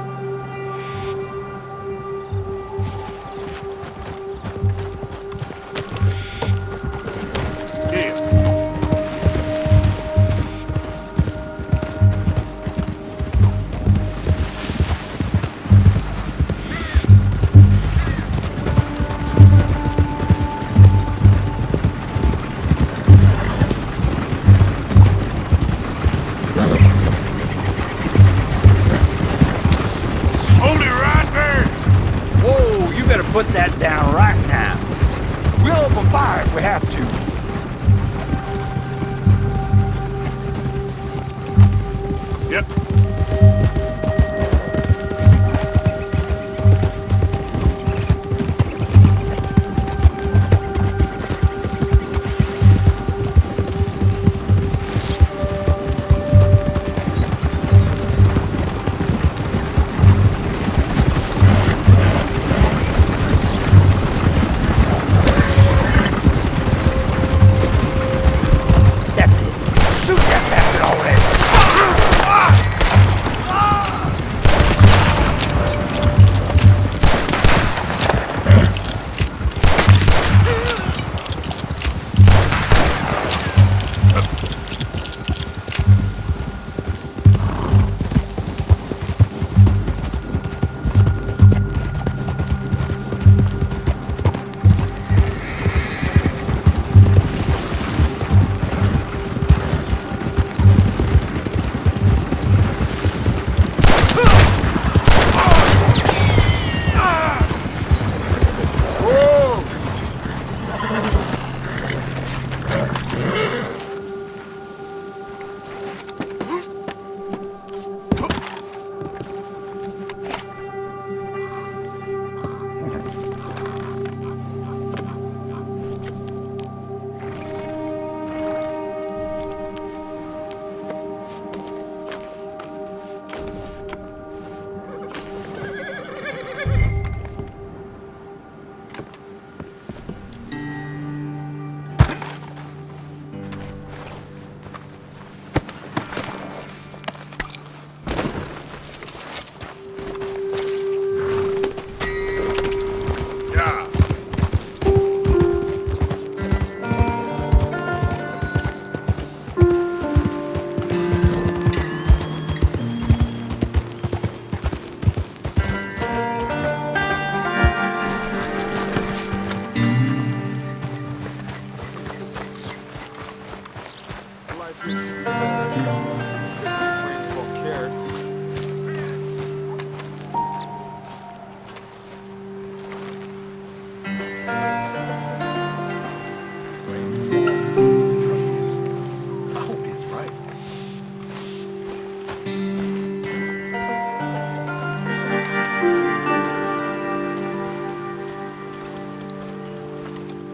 [SPEAKER 10] Put that down right now. We'll open fire if we have to.
[SPEAKER 1] Yep.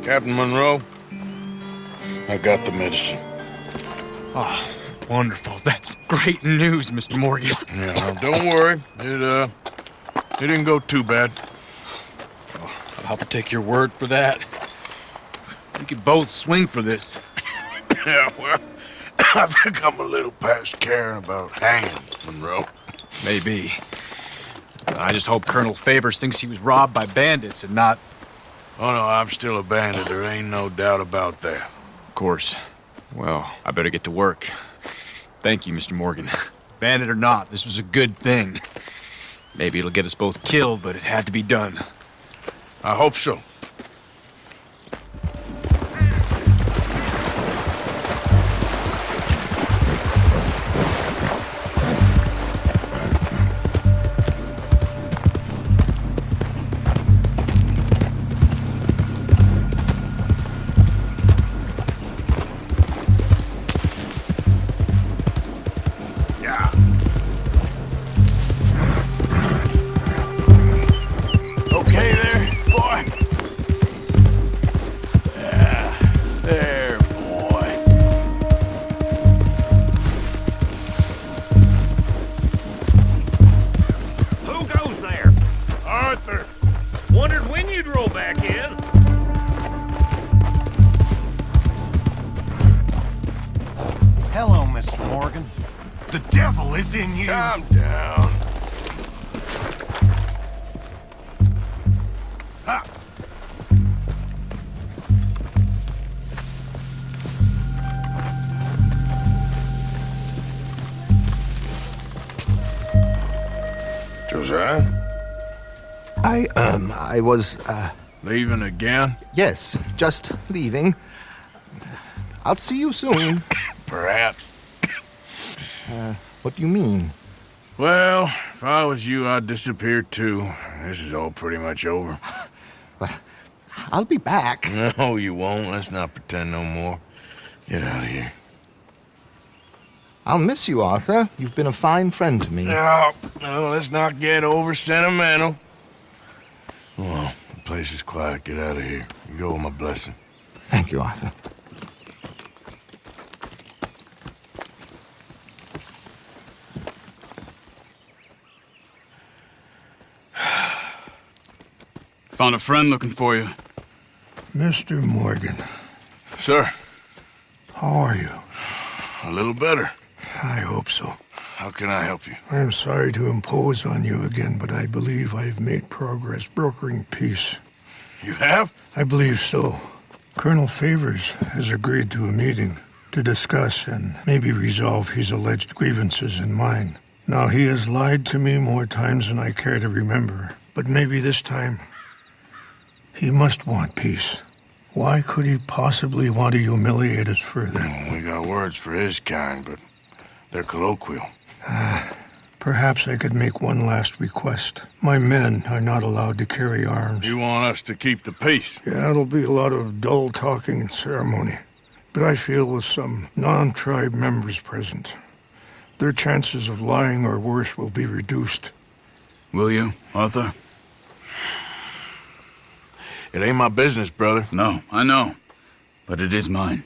[SPEAKER 1] Captain Monroe, I got the medicine.
[SPEAKER 9] Oh, wonderful. That's great news, Mr. Morgan.
[SPEAKER 1] Yeah, well, don't worry. It didn't go too bad.
[SPEAKER 9] Oh, I'll have to take your word for that. We could both swing for this.
[SPEAKER 1] Yeah, well, I think I'm a little past caring about hanging, Monroe.
[SPEAKER 9] Maybe. I just hope Colonel Favors thinks he was robbed by bandits and not...
[SPEAKER 1] Oh, no, I'm still a bandit. There ain't no doubt about that.
[SPEAKER 9] Of course. Well, I better get to work. Thank you, Mr. Morgan. Bandit or not, this was a good thing. Maybe it'll get us both killed, but it had to be done.
[SPEAKER 1] I hope so.
[SPEAKER 8] hell is in you?
[SPEAKER 1] Calm down. Ha! Josiah?
[SPEAKER 11] I was,
[SPEAKER 1] Leaving again?
[SPEAKER 11] yes, just leaving. I'll see you soon.
[SPEAKER 1] Perhaps.
[SPEAKER 11] What do you mean?
[SPEAKER 1] Well, if I was you, I'd disappear too. This is all pretty much over.
[SPEAKER 11] I'll be back.
[SPEAKER 1] No, you won't. Let's not pretend no more. Get out of here.
[SPEAKER 11] I'll miss you, Arthur. You've been a fine friend to me.
[SPEAKER 1] No, let's not get over sentimental. Well, the place is quiet. Get out of here. You go with my blessing.
[SPEAKER 11] Thank you, Arthur.
[SPEAKER 9] Found a friend looking for you.
[SPEAKER 8] Mr. Morgan,
[SPEAKER 1] Sir,
[SPEAKER 8] how are you?
[SPEAKER 1] a little better.
[SPEAKER 8] I hope so.
[SPEAKER 1] How can I help you?
[SPEAKER 8] I am sorry to impose on you again, but I believe I've made progress brokering peace.
[SPEAKER 1] You have?
[SPEAKER 8] I believe so. Colonel Favors has agreed to a meeting to discuss and maybe resolve his alleged grievances and mine. Now, he has lied to me more times than I care to remember, but maybe this time he must want peace. Why could he possibly want to humiliate us further?
[SPEAKER 1] We got words for his kind, but they're colloquial.
[SPEAKER 8] Perhaps I could make one last request. My men are not allowed to carry arms.
[SPEAKER 1] You want us to keep the peace?
[SPEAKER 8] Yeah, it'll be a lot of dull talking and ceremony. But I feel with some non-tribe members present, their chances of lying or worse will be reduced.
[SPEAKER 9] Will you, Arthur?
[SPEAKER 1] It ain't my business, brother.
[SPEAKER 9] No, I know. But it is mine.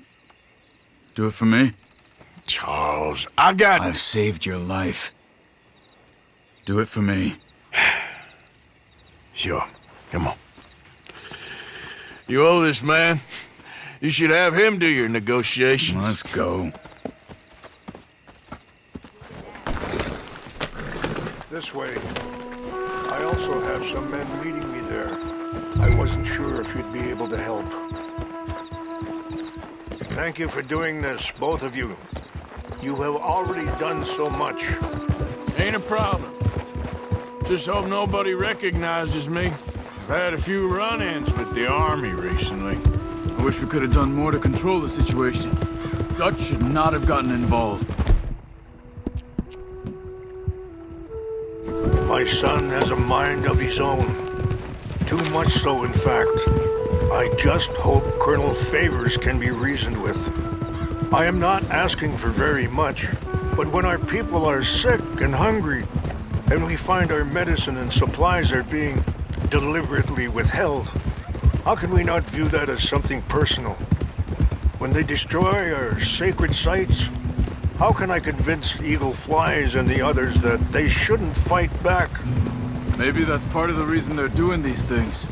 [SPEAKER 9] Do it for me?
[SPEAKER 1] Charles, I've
[SPEAKER 9] saved your life. Do it for me.
[SPEAKER 1] Sure. Come on. You owe this man. You should have him do your negotiations.
[SPEAKER 9] Let's go.
[SPEAKER 8] This way. I also have some men meeting me there. I wasn't sure if you'd be able to help. Thank you for doing this, both of you. You have already done so much.
[SPEAKER 1] Ain't a problem. Just hope nobody recognizes me. I've had a few run-ins with the army recently.
[SPEAKER 9] I wish we could have done more to control the situation. Dutch should not have gotten involved.
[SPEAKER 8] My son has a mind of his own. Too much so, in fact. I just hope Colonel Favors can be reasoned with. I am not asking for very much, but when our people are sick and hungry, and we find our medicine and supplies are being deliberately withheld, how can we not view that as something personal? When they destroy our sacred sites, how can I convince Eagle Flies and the others that they shouldn't fight back?
[SPEAKER 9] Maybe that's part of the reason they're doing these things.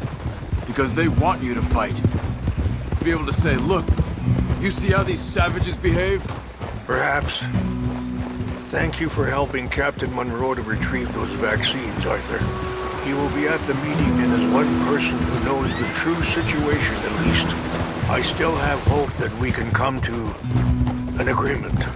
[SPEAKER 9] Because they want you to fight. To be able to say, look, you see how these savages behave?
[SPEAKER 8] Perhaps. Thank you for helping Captain Monroe to retrieve those vaccines, Arthur. He will be at the meeting and is one person who knows the true situation at least. I still have hope that we can come to an agreement.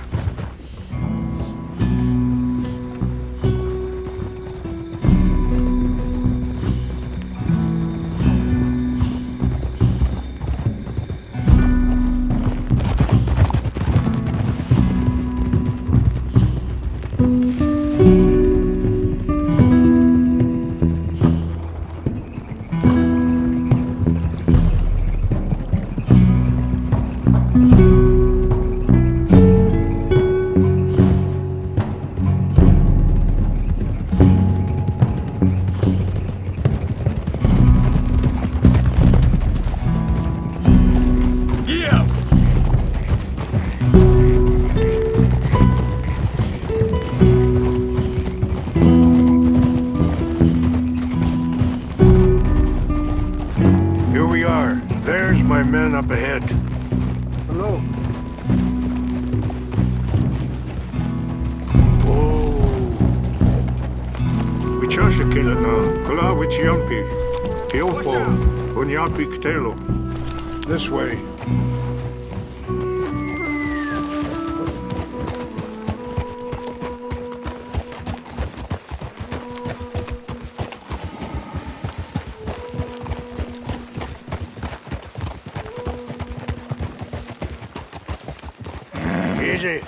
[SPEAKER 8] Up ahead. Hello. Oh, Chashakila na, Kalawich Yampi, Hiopo, Unyapi Ktelo. This way. Easy.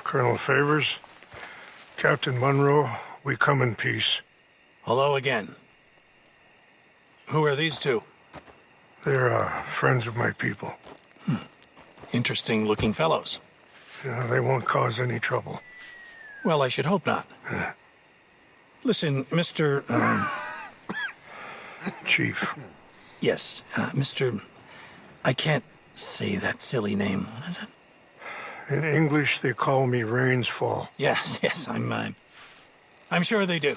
[SPEAKER 8] Colonel Favors, Captain Monroe, we come in peace.
[SPEAKER 10] Hello again. Who are these two?
[SPEAKER 8] They're friends of my people.
[SPEAKER 10] Interesting looking fellows.
[SPEAKER 8] Yeah, they won't cause any trouble.
[SPEAKER 10] Well, I should hope not. Listen, Mr.
[SPEAKER 8] Chief.
[SPEAKER 10] Yes, Mr. I can't say that silly name. What is it?
[SPEAKER 8] In English, they call me Rains Fall.
[SPEAKER 10] Yes, I'm sure they do.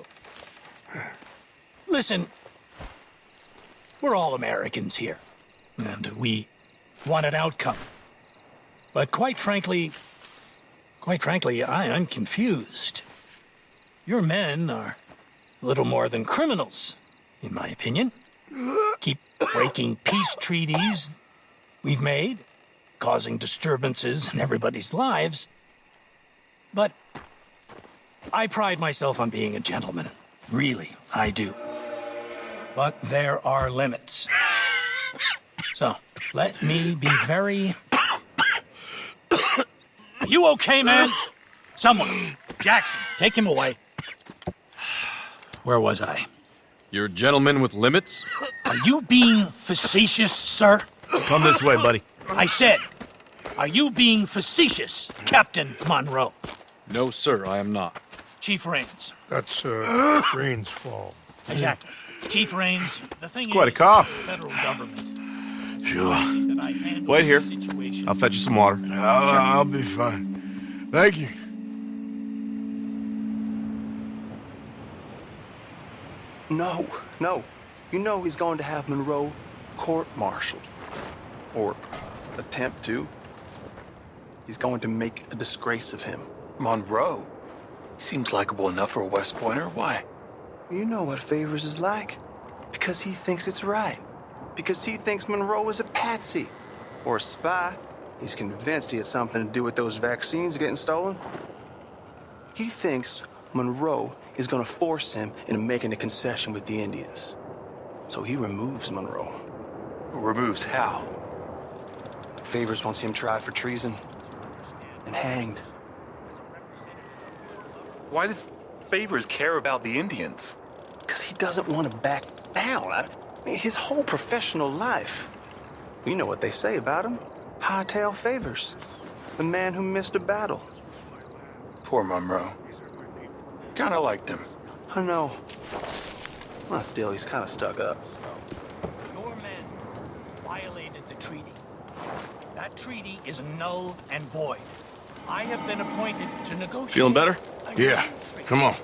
[SPEAKER 10] Listen, we're all Americans here, and we want an outcome. But quite frankly, I'm confused. Your men are a little more than criminals, in my opinion. Keep breaking peace treaties we've made, causing disturbances in everybody's lives. But I pride myself on being a gentleman. Really, I do. But there are limits. So, let me be very... Are you okay, man? Someone. Jackson, take him away. Where was I?
[SPEAKER 9] You're a gentleman with limits?
[SPEAKER 10] Are you being facetious, sir?
[SPEAKER 11] Come this way, buddy.
[SPEAKER 10] I said, are you being facetious, Captain Monroe?
[SPEAKER 9] No, sir, I am not.
[SPEAKER 10] Chief Rains.
[SPEAKER 8] That's Rains Fall.
[SPEAKER 10] Exactly. Chief Rains, the thing
[SPEAKER 11] It's quite a
[SPEAKER 10] is,
[SPEAKER 11] cough.
[SPEAKER 10] the federal government.
[SPEAKER 1] Sure.
[SPEAKER 10] That I handle
[SPEAKER 11] Wait here.
[SPEAKER 10] the situation.
[SPEAKER 11] I'll fetch you some water.
[SPEAKER 1] I'll be fine. Thank you.
[SPEAKER 2] No. You know he's going to have Monroe court-martialed. Or attempt to. He's going to make a disgrace of him.
[SPEAKER 12] Monroe? He seems likable enough for a West Pointer. Why?
[SPEAKER 2] You know what Favors is like. Because he thinks it's right. Because he thinks Monroe is a patsy. Or a spy. He's convinced he had something to do with those vaccines getting stolen. He thinks Monroe is gonna force him into making a concession with the Indians. So he removes Monroe.
[SPEAKER 12] Removes how?
[SPEAKER 2] Favors wants him tried for treason and hanged.
[SPEAKER 12] Why does Favors care about the Indians?
[SPEAKER 2] Because he doesn't want to back down. I mean, his whole professional life. You know what they say about him. Hightail Favors. The man who missed a battle.
[SPEAKER 12] Poor Monroe. Kinda liked him.
[SPEAKER 2] I know. Well, still, he's kind of stuck up.
[SPEAKER 10] Your men violated the treaty. That treaty is null and void. I have been appointed to negotiate.
[SPEAKER 11] Feeling better?
[SPEAKER 1] Yeah. Come on.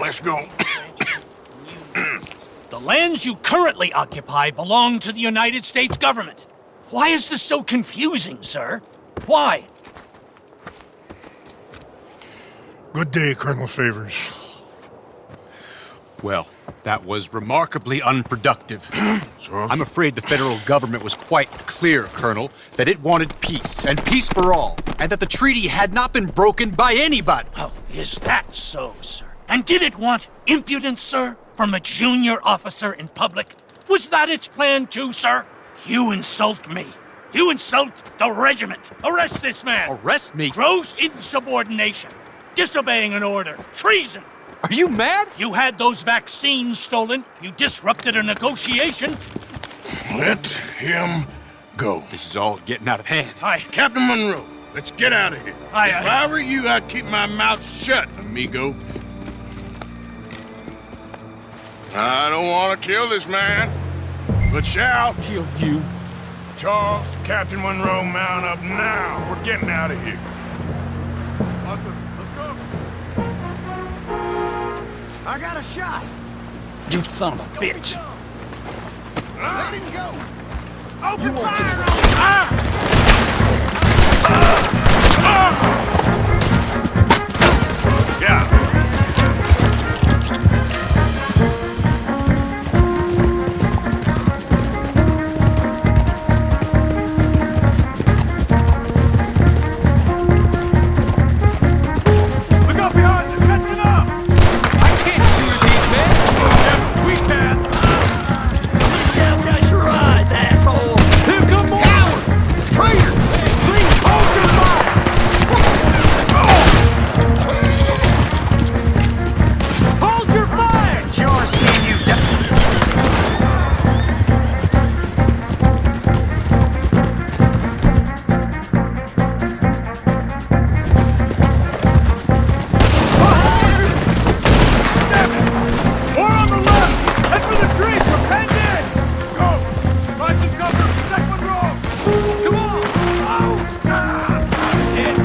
[SPEAKER 1] Let's go.
[SPEAKER 10] The lands you currently occupy belong to the United States government. Why is this so confusing, sir? Why?
[SPEAKER 8] Good day, Colonel Favors.
[SPEAKER 9] Well, that was remarkably unproductive.
[SPEAKER 1] So,
[SPEAKER 9] I'm afraid the federal government was quite clear, Colonel, that it wanted peace, and peace for all, and that the treaty had not been broken by anybody.
[SPEAKER 10] Oh, is that so, sir? And did it want impudence, sir, from a junior officer in public? Was that its plan too, sir? You insult me. You insult the regiment. Arrest this man.
[SPEAKER 9] Arrest me?
[SPEAKER 10] Gross insubordination. Disobeying an order. Treason.
[SPEAKER 9] Are you mad?
[SPEAKER 10] You had those vaccines stolen. You disrupted a negotiation.
[SPEAKER 1] let him go.
[SPEAKER 9] This is all getting out of hand.
[SPEAKER 10] Hi.
[SPEAKER 1] Captain Monroe, Let's get out of here. If I were you, I'd keep my mouth shut, amigo. I don't want to kill this man, but shall
[SPEAKER 3] Kill you.
[SPEAKER 1] Charles, Captain Monroe, mount up now. We're getting out of here. Arthur, let's go.
[SPEAKER 5] I got a shot.
[SPEAKER 3] You son of a bitch.
[SPEAKER 5] Let him go.
[SPEAKER 1] Open fire Yeah.
[SPEAKER 3] Look out behind you. Catching up. I can't shoot these men. Yeah, but we can. Look out your eyes, asshole. Here come more. Coward. Traitor. Please hold your fire. Hold your fire. You're seeing you die. More on the left! Head for the trees! We're penned in! Go! Find some cover! Protect Monroe! Come on! Oh! Hit!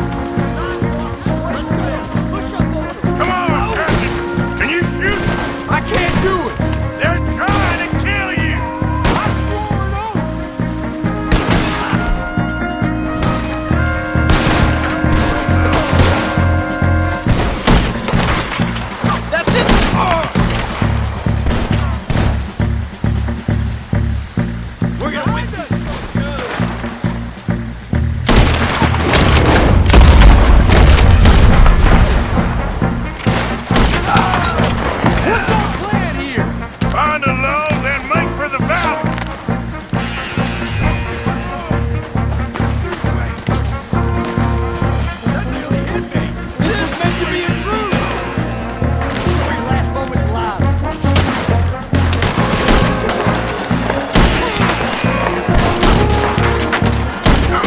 [SPEAKER 1] Come on, Captain. Can you shoot?
[SPEAKER 3] I can't do it!
[SPEAKER 1] They're trying to kill you.
[SPEAKER 3] I swore an oath! That's it! We're gonna win this! What's our plan here?
[SPEAKER 1] Find a low, then make for the valley.
[SPEAKER 3] That nearly hit me! This was meant to be a truce! For your last moments alive.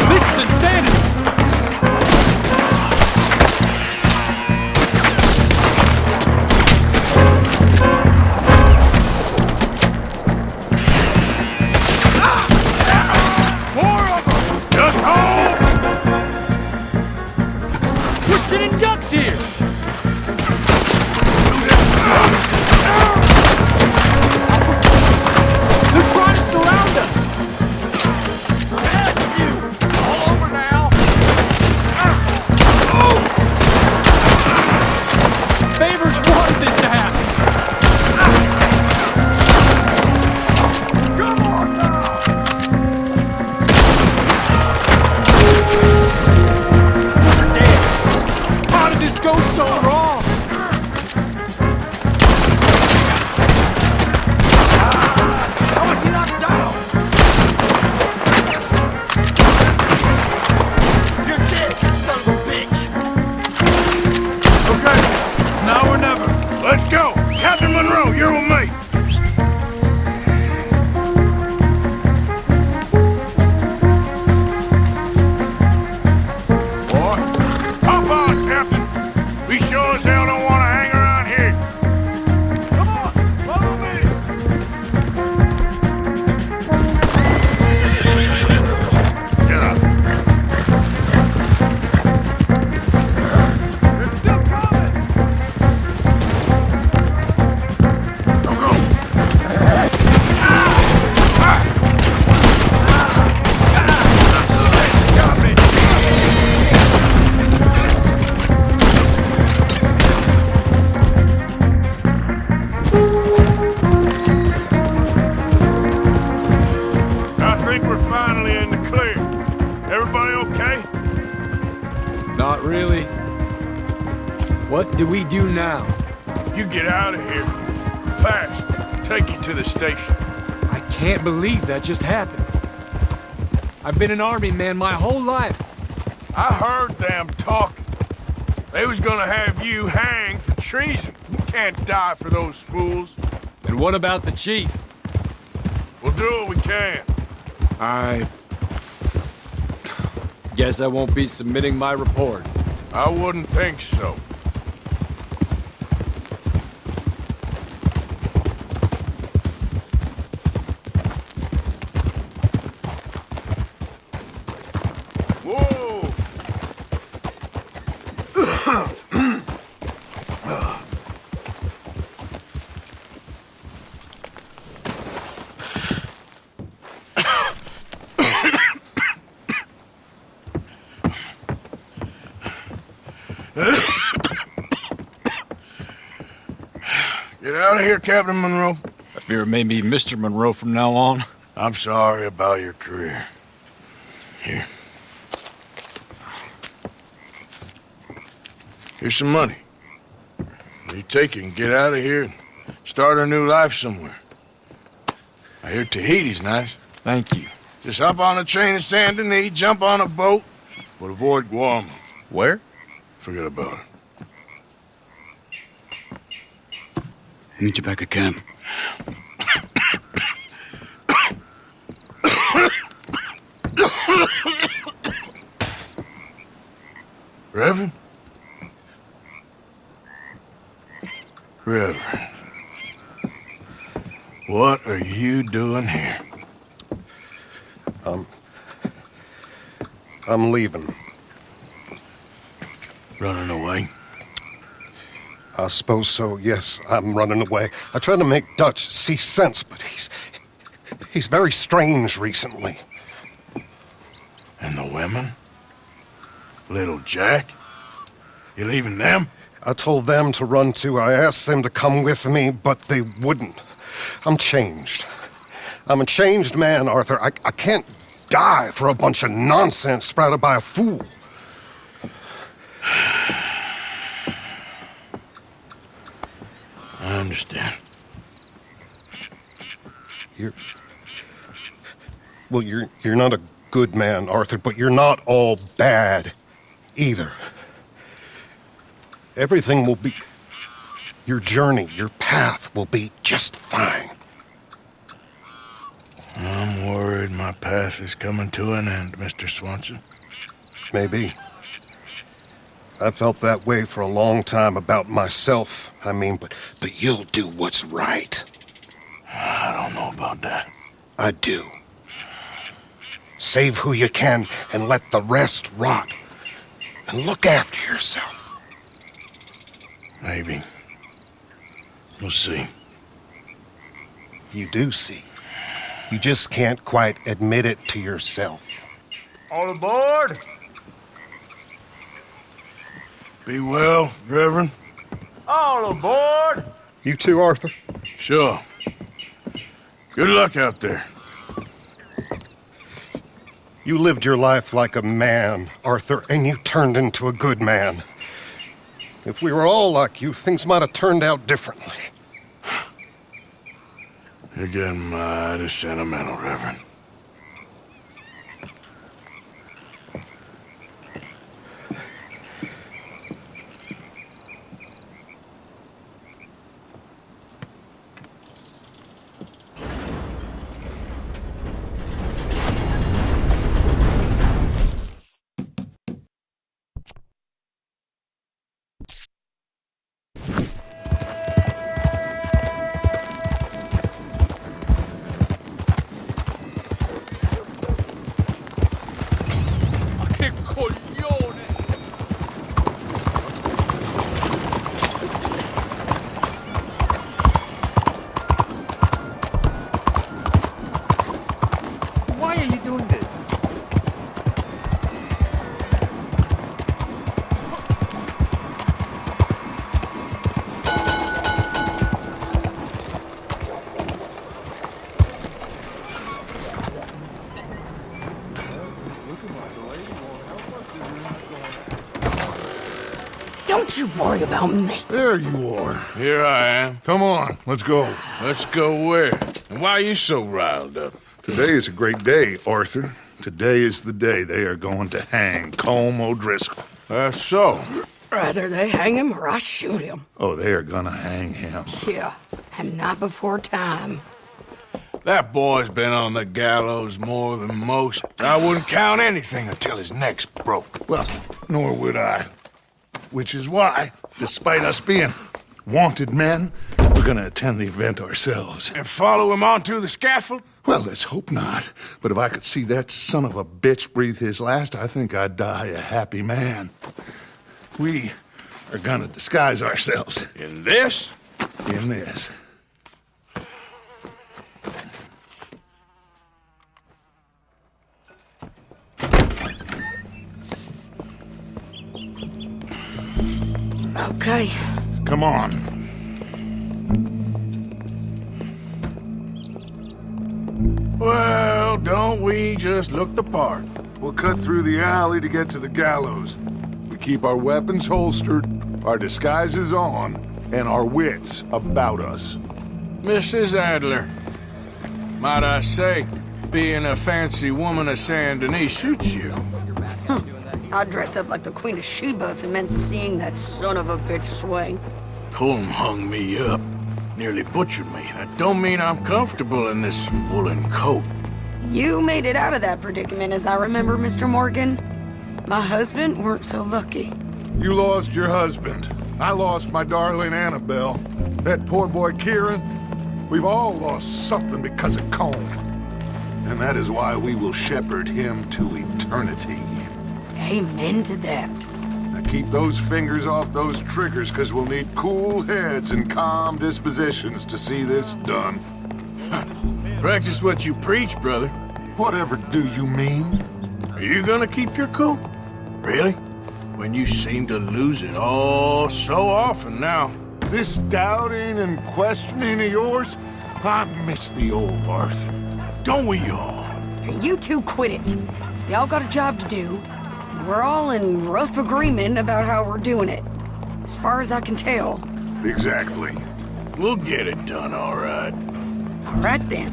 [SPEAKER 3] This is insanity!
[SPEAKER 1] More of them. Just hold.
[SPEAKER 3] We're sitting ducks here! They're trying to surround us! All over now! Favors wanted this to happen! Come on now! Damn! How did this go so wrong? How was he knocked down? You're dead, you son of a bitch!
[SPEAKER 1] Okay, it's now or never. Let's go. Captain Monroe, you're with me. Boy, hop on, Captain. We sure as hell don't want to hang around here. Come on, follow me. Get up.
[SPEAKER 3] They're still coming!
[SPEAKER 1] Go, go. Got me. I think we're finally in the clear. Everybody okay?
[SPEAKER 7] Not really. What do we do now?
[SPEAKER 1] You get out of here. Fast. Take you to the station.
[SPEAKER 7] I can't believe that just happened. I've been an army man my whole life.
[SPEAKER 1] I heard them talking. They was gonna have you hanged for treason. You can't die for those fools.
[SPEAKER 7] And what about the chief?
[SPEAKER 1] We'll do what we can.
[SPEAKER 7] Guess I won't be submitting my report.
[SPEAKER 1] I wouldn't think so. Whoa! Get out of here, Captain Monroe.
[SPEAKER 7] I fear it may be Mr. Monroe from now on.
[SPEAKER 1] I'm sorry about your career. Here. Here's some money. You take it and get out of here and start a new life somewhere. I hear Tahiti's nice.
[SPEAKER 7] Thank you.
[SPEAKER 1] Just hop on a train to Saint Denis, jump on a boat, but avoid Guam.
[SPEAKER 9] Where?
[SPEAKER 1] Forget about it.
[SPEAKER 9] Meet you back at camp.
[SPEAKER 1] Reverend? Reverend. What are you doing here?
[SPEAKER 11] I'm leaving.
[SPEAKER 1] Running away?
[SPEAKER 11] I suppose so, yes, I'm running away. I tried to make Dutch see sense, but he's very strange recently.
[SPEAKER 1] And the women? Little Jack? You leaving them?
[SPEAKER 11] I told them to run too. I asked them to come with me, but they wouldn't. I'm changed. I'm a changed man, Arthur. I can't die for a bunch of nonsense sprouted by a fool.
[SPEAKER 1] I understand.
[SPEAKER 11] You're not a good man, Arthur, but you're not all bad either. Everything will be... Your journey, your path will be just fine.
[SPEAKER 1] I'm worried my path is coming to an end, Mr. Swanson.
[SPEAKER 11] Maybe. I felt that way for a long time about myself, I mean, but you'll do what's right.
[SPEAKER 1] I don't know about that.
[SPEAKER 11] I do. Save who you can and let the rest rot. And look after yourself.
[SPEAKER 1] Maybe. We'll see.
[SPEAKER 11] You do see. You just can't quite admit it to yourself.
[SPEAKER 5] All aboard?
[SPEAKER 1] Be well, Reverend.
[SPEAKER 5] All aboard?
[SPEAKER 11] You too, Arthur?
[SPEAKER 1] Sure. Good luck out there.
[SPEAKER 11] You lived your life like a man, Arthur, and you turned into a good man. If we were all like you, things might have turned out differently.
[SPEAKER 1] You're getting mighty sentimental, Reverend.
[SPEAKER 3] Why are you doing this?
[SPEAKER 6] Don't you worry about me.
[SPEAKER 5] There you are.
[SPEAKER 1] Here I am.
[SPEAKER 5] Come on, let's go.
[SPEAKER 1] Let's go where? And why are you so riled up?
[SPEAKER 5] Today is a great day, Arthur. Today is the day they are going to hang Colm O'Driscoll.
[SPEAKER 1] That's so.
[SPEAKER 6] Rather they hang him or I shoot him.
[SPEAKER 5] Oh, they are gonna hang him.
[SPEAKER 6] Yeah, and not before time.
[SPEAKER 1] That boy's been on the gallows more than most. I wouldn't count anything until his neck's broke.
[SPEAKER 13] Well, nor would I. Which is why, despite us being wanted men, we're gonna attend the event ourselves.
[SPEAKER 1] And follow him onto the scaffold?
[SPEAKER 13] Well, let's hope not. But if I could see that son of a bitch breathe his last, I think I'd die a happy man. We are gonna disguise ourselves.
[SPEAKER 1] In this?
[SPEAKER 13] In this.
[SPEAKER 6] Okay.
[SPEAKER 13] Come on.
[SPEAKER 1] Well, don't we just look the part?
[SPEAKER 13] We'll cut through the alley to get to the gallows. We keep our weapons holstered, our disguises on, and our wits about us.
[SPEAKER 1] Mrs. Adler, might I say, being a fancy woman of Saint Denis suits you.
[SPEAKER 6] I'd dress up like the Queen of Sheba if it meant seeing that son of a bitch swing.
[SPEAKER 1] Colm hung me up, nearly butchered me. That don't mean I'm comfortable in this woolen coat.
[SPEAKER 6] You made it out of that predicament, as I remember, Mr. Morgan. My husband weren't so lucky.
[SPEAKER 13] You lost your husband. I lost my darling Annabelle. That poor boy Kieran. We've all lost something because of Colm. And that is why we will shepherd him to eternity.
[SPEAKER 6] Amen to that.
[SPEAKER 13] Now keep those fingers off those triggers, because we'll need cool heads and calm dispositions to see this done.
[SPEAKER 1] Practice what you preach, brother.
[SPEAKER 13] Whatever do you mean?
[SPEAKER 1] Are you gonna keep your cool? Really? When you seem to lose it all so often now.
[SPEAKER 13] This doubting and questioning of yours, I miss the old Arthur.
[SPEAKER 1] Don't we all?
[SPEAKER 6] You two quit it. Y'all got a job to do, and we're all in rough agreement about how we're doing it. As far as I can tell.
[SPEAKER 13] Exactly.
[SPEAKER 1] We'll get it done, all right.
[SPEAKER 6] All right, then.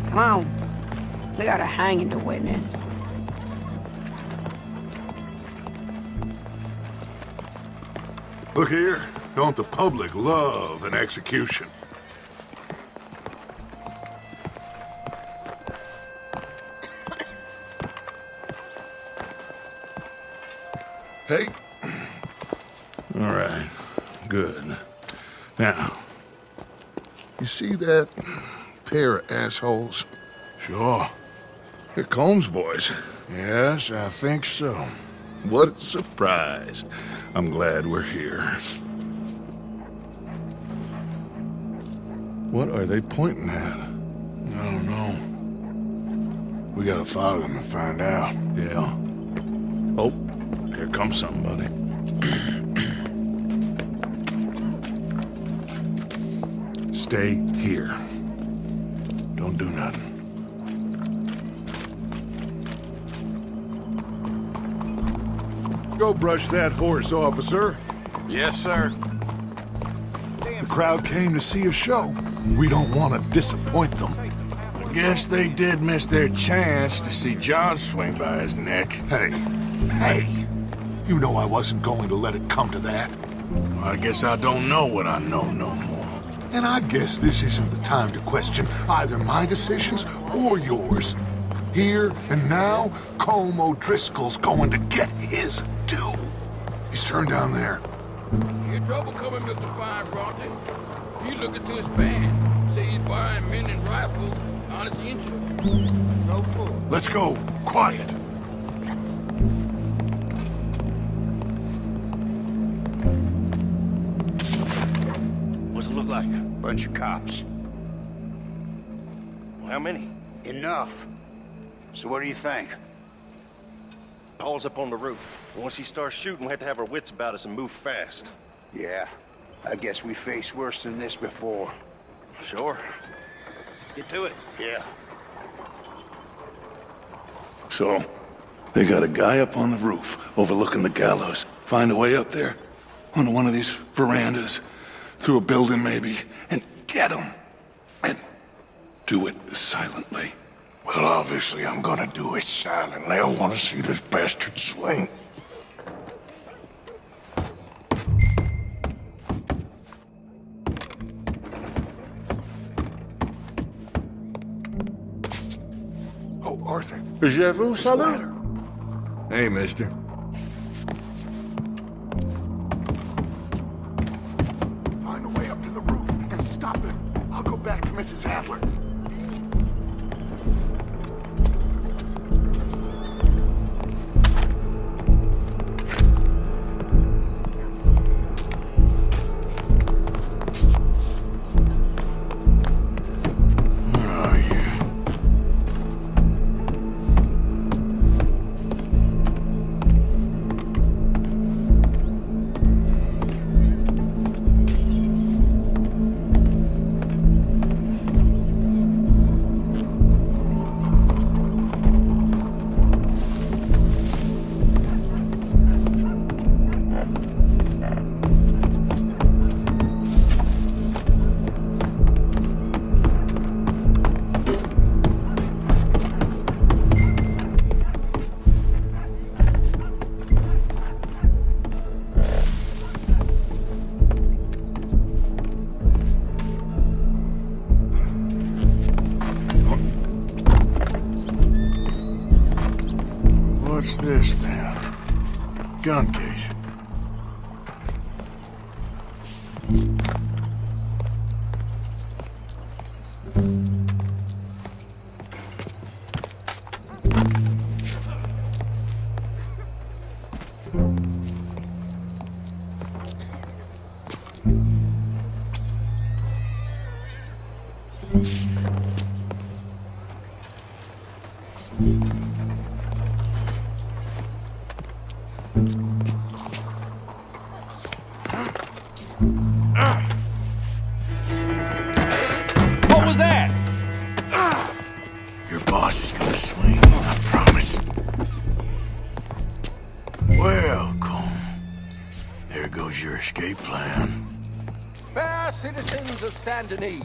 [SPEAKER 6] Come on. We got a hanging to witness.
[SPEAKER 13] Look here, don't the public love an execution? Hey. All right, good. Now, you see that pair of assholes?
[SPEAKER 1] Sure.
[SPEAKER 13] They're Combs boys.
[SPEAKER 1] Yes, I think so.
[SPEAKER 13] What a surprise. I'm glad we're here. What are they pointing at?
[SPEAKER 1] I don't know. We gotta follow them and find out.
[SPEAKER 13] Yeah. Oh, here comes somebody. Stay here.
[SPEAKER 1] Don't do nothing.
[SPEAKER 13] Go brush that horse, officer.
[SPEAKER 3] Yes, sir.
[SPEAKER 13] The crowd came to see a show. We don't want to disappoint them.
[SPEAKER 1] I guess they did miss their chance to see John swing by his neck.
[SPEAKER 13] Hey, you know I wasn't going to let it come to that.
[SPEAKER 1] Well, I guess I don't know what I know no more.
[SPEAKER 13] And I guess this isn't the time to question either my decisions or yours. Here and now, Colm O'Driscoll's going to get his due. He's turned down there.
[SPEAKER 14] You got trouble coming, Mr. Fine Bronte. He looking to his band. Say he's buying men and rifles. Honest injury. No fool.
[SPEAKER 13] Let's go. Quiet.
[SPEAKER 15] What's it look like?
[SPEAKER 16] Bunch of cops.
[SPEAKER 15] Well, how many?
[SPEAKER 16] Enough. So what do you think?
[SPEAKER 15] Paul's up on the roof. Once he starts shooting, we have to have our wits about us and move fast.
[SPEAKER 16] Yeah, I guess we faced worse than this before.
[SPEAKER 15] Sure. Let's get to it.
[SPEAKER 16] Yeah.
[SPEAKER 13] So, they got a guy up on the roof, overlooking the gallows. Find a way up there, onto one of these verandas, through a building maybe, and get him. And do it silently.
[SPEAKER 1] Well, obviously I'm gonna do it silently. I want to see this bastard swing.
[SPEAKER 13] Oh, Arthur.
[SPEAKER 1] Je vous salue. Hey, mister.
[SPEAKER 13] Find a way up to the roof and stop it. I'll go back to Mrs. Adler.
[SPEAKER 1] What's this then? Gun case.
[SPEAKER 3] What was that?
[SPEAKER 1] Your boss is gonna swing, I promise. Well, Colm, there goes your escape plan.
[SPEAKER 14] Fair citizens of Saint Denis,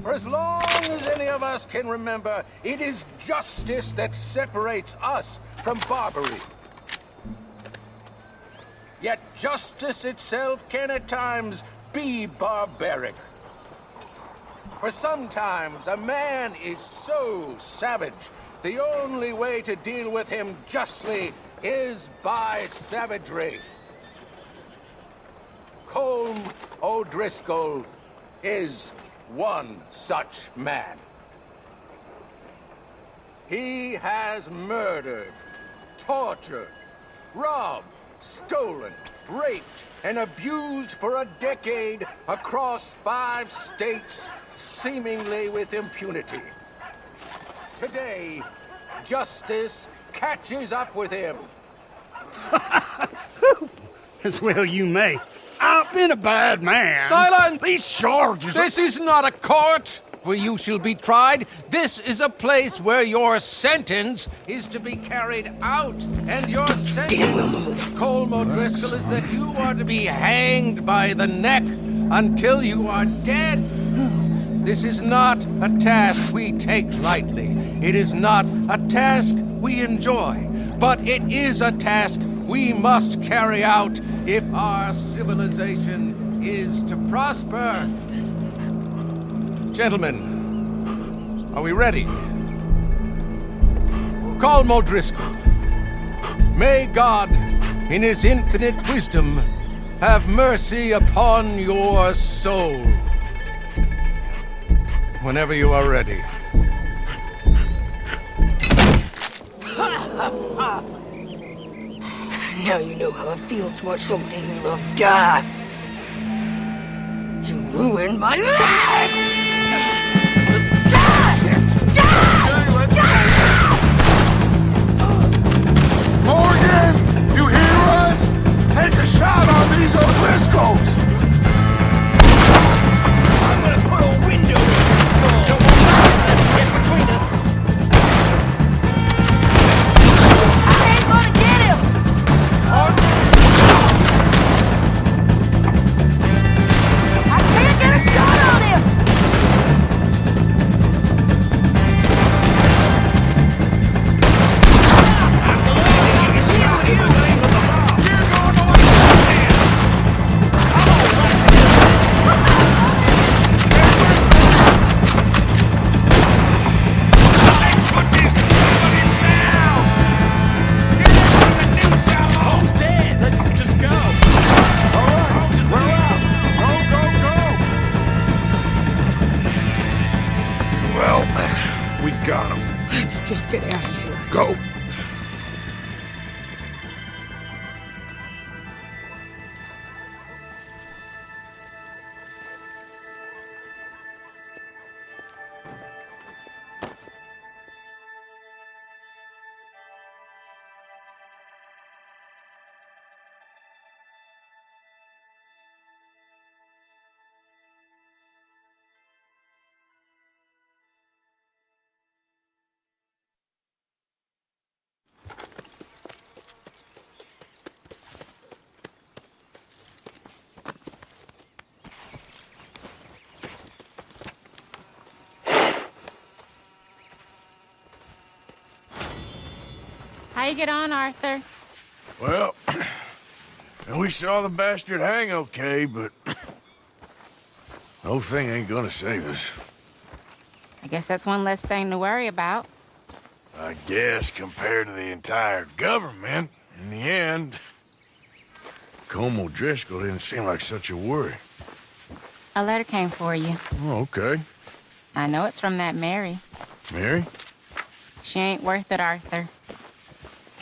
[SPEAKER 14] for as long as any of us can remember, it is justice that separates us from barbarity. Yet justice itself can at times be barbaric. For sometimes a man is so savage, the only way to deal with him justly is by savagery. Colm O'Driscoll is one such man. He has murdered, tortured, robbed, stolen, raped, and abused for a decade across 5 states, seemingly with impunity. Today, justice catches up with him.
[SPEAKER 3] As well you may. I've been a bad man.
[SPEAKER 14] Silence!
[SPEAKER 3] These charges are...
[SPEAKER 14] This is not a court where you shall be tried. This is a place where your sentence is to be carried out. And your sentence, Colm O'Driscoll, is that you are to be hanged by the neck until you are dead. This is not a task we take lightly. It is not a task we enjoy. But it is a task we must carry out if our civilization is to prosper. Gentlemen, are we ready? Colm O'Driscoll, may God, in his infinite wisdom, have mercy upon your soul. Whenever you are ready.
[SPEAKER 17] Now you know how it feels to watch somebody you love die. You ruined my life!
[SPEAKER 13] Morgan! You hear us? Take a shot on these O'Driscolls!
[SPEAKER 3] I'm gonna put a window in your skull. Don't let it get between us.
[SPEAKER 17] I ain't gonna get him! I can't get a shot on him!
[SPEAKER 6] Let's just get out of here.
[SPEAKER 1] Go.
[SPEAKER 18] How you get on, Arthur?
[SPEAKER 1] Well, we saw the bastard hang okay, but the whole thing ain't gonna save us.
[SPEAKER 18] I guess that's one less thing to worry about.
[SPEAKER 1] I guess compared to the entire government, in the end, Colm O'Driscoll didn't seem like such a worry.
[SPEAKER 18] A letter came for you.
[SPEAKER 1] Oh, okay.
[SPEAKER 18] I know it's from that Mary.
[SPEAKER 1] Mary?
[SPEAKER 18] She ain't worth it, Arthur.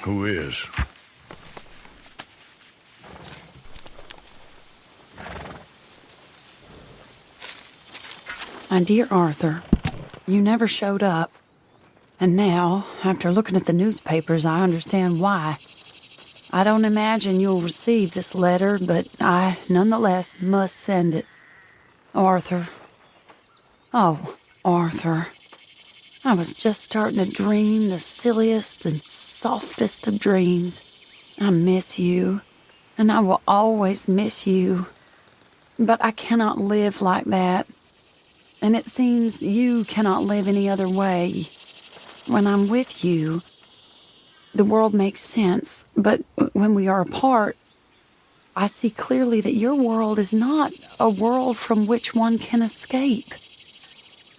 [SPEAKER 1] Who is?
[SPEAKER 6] My dear Arthur, you never showed up. And now, after looking at the newspapers, I understand why. I don't imagine you'll receive this letter, but I, nonetheless, must send it. Arthur. Oh, Arthur. I was just starting to dream the silliest and softest of dreams. I miss you, and I will always miss you. But I cannot live like that. And it seems you cannot live any other way. When I'm with you, the world makes sense. But when we are apart, I see clearly that your world is not a world from which one can escape.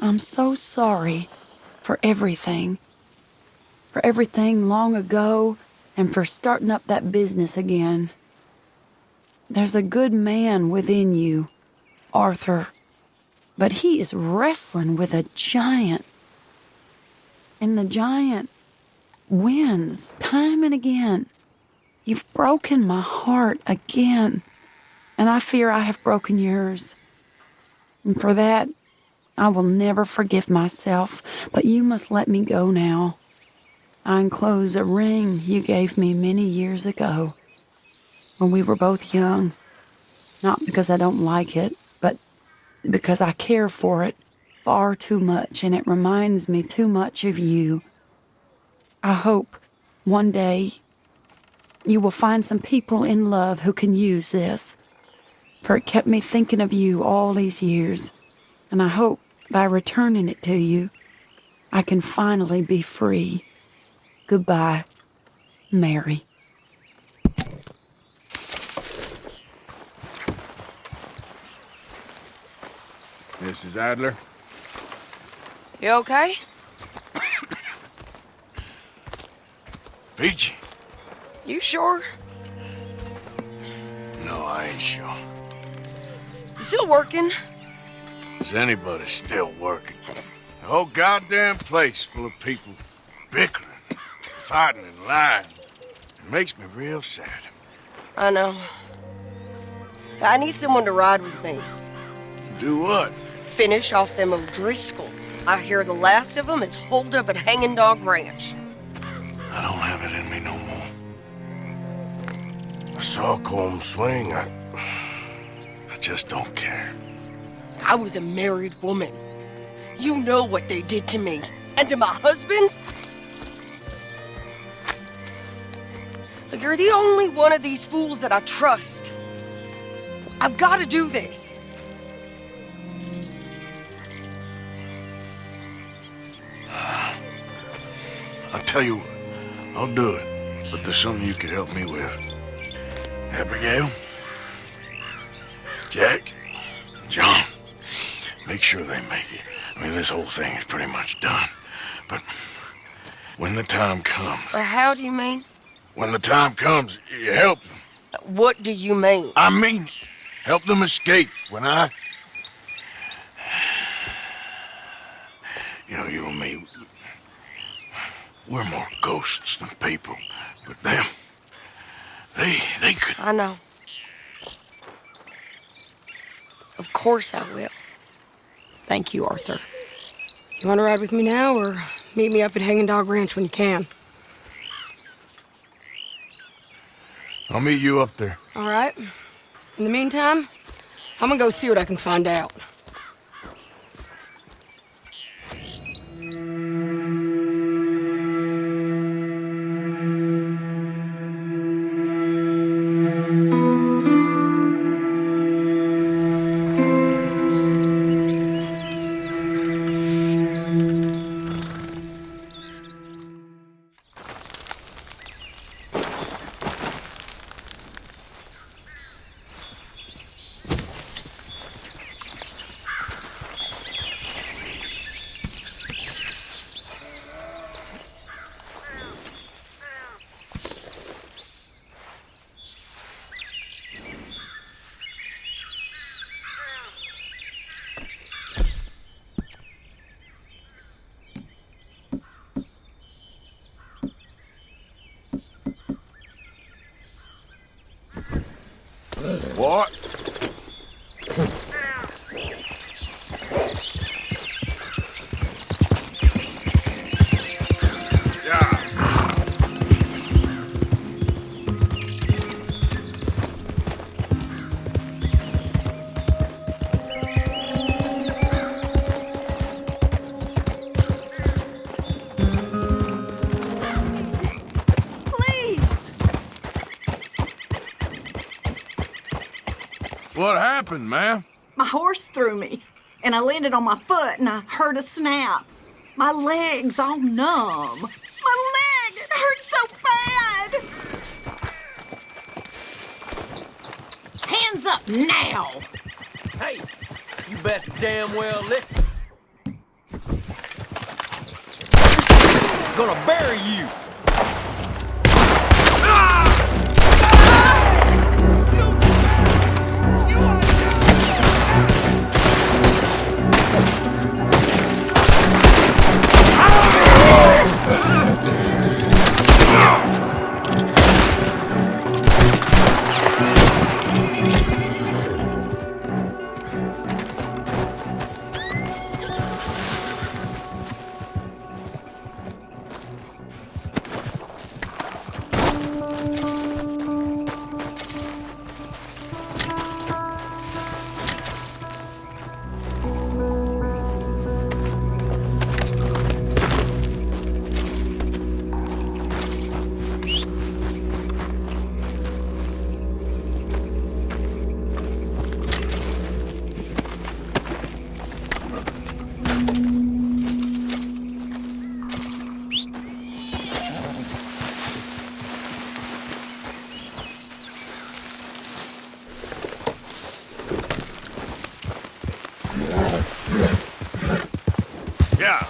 [SPEAKER 6] I'm so sorry for everything. For everything long ago, and for starting up that business again. There's a good man within you, Arthur. But he is wrestling with a giant. And the giant wins time and again. You've broken my heart again. And I fear I have broken yours. And for that, I will never forgive myself. But you must let me go now. I enclose a ring you gave me many years ago, when we were both young. Not because I don't like it, but because I care for it far too much, and it reminds me too much of you. I hope one day you will find some people in love who can use this, for it kept me thinking of you all these years, and I hope by returning it to you, I can finally be free. Goodbye, Mary.
[SPEAKER 1] Mrs. Adler?
[SPEAKER 19] You okay?
[SPEAKER 1] Peachy?
[SPEAKER 19] You sure?
[SPEAKER 1] No, I ain't sure.
[SPEAKER 19] Still working?
[SPEAKER 1] Is anybody still working? The whole goddamn place full of people bickering, fighting and lying. It makes me real sad.
[SPEAKER 19] I know. I need someone to ride with me.
[SPEAKER 1] Do what?
[SPEAKER 19] Finish off them O'Driscolls. I hear the last of them is holed up at Hanging Dog Ranch.
[SPEAKER 1] I don't have it in me no more. I saw Colm swing. I just don't care.
[SPEAKER 19] I was a married woman. You know what they did to me. And to my husband? You're the only one of these fools that I trust. I've got to do this.
[SPEAKER 1] I'll tell you what, I'll do it, but there's something you could help me with. Abigail, Jack, John, make sure they make it. I mean, this whole thing is pretty much done, but when the time comes...
[SPEAKER 19] How do you mean?
[SPEAKER 1] When the time comes, you help them.
[SPEAKER 19] What do you mean?
[SPEAKER 1] I mean, help them escape when I... You know, you and me, We're more ghosts than people. But them, they could...
[SPEAKER 19] I know. Of course I will. Thank you, Arthur. You want to ride with me now, or meet me up at Hanging Dog Ranch when you can?
[SPEAKER 1] I'll meet you up there.
[SPEAKER 19] All right. In the meantime, I'm gonna go see what I can find out.
[SPEAKER 1] What? What happened, ma'am?
[SPEAKER 20] My horse threw me, and I landed on my foot, and I heard a snap. My leg's all numb. My leg! It hurts so bad! Hands up now!
[SPEAKER 3] Hey, you best damn well listen. Gonna bury you!
[SPEAKER 1] Yeah.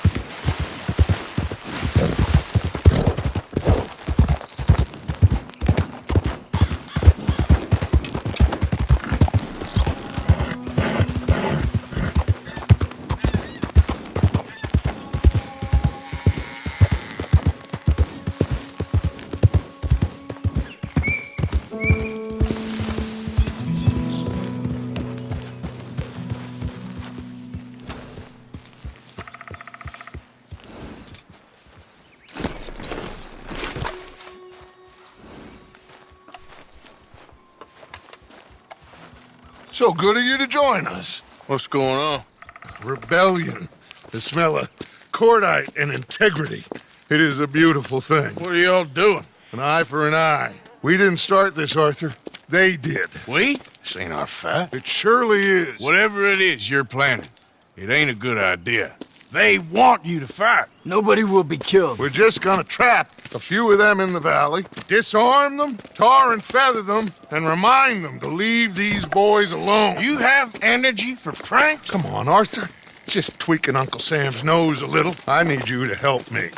[SPEAKER 13] So good of you to join us.
[SPEAKER 1] What's going on?
[SPEAKER 13] Rebellion. The smell of cordite and integrity. It is a beautiful thing.
[SPEAKER 1] What are y'all doing?
[SPEAKER 13] An eye for an eye. We didn't start this, Arthur. They did.
[SPEAKER 1] We? This ain't our fight.
[SPEAKER 13] It surely is.
[SPEAKER 1] Whatever it is you're planning, it ain't a good idea. They want you to fight.
[SPEAKER 3] Nobody will be killed.
[SPEAKER 13] We're just gonna trap a few of them in the valley, disarm them, tar and feather them, and remind them to leave these boys alone.
[SPEAKER 1] You have energy for pranks?
[SPEAKER 13] Come on, Arthur. Just tweaking Uncle Sam's nose a little. I need you to help me.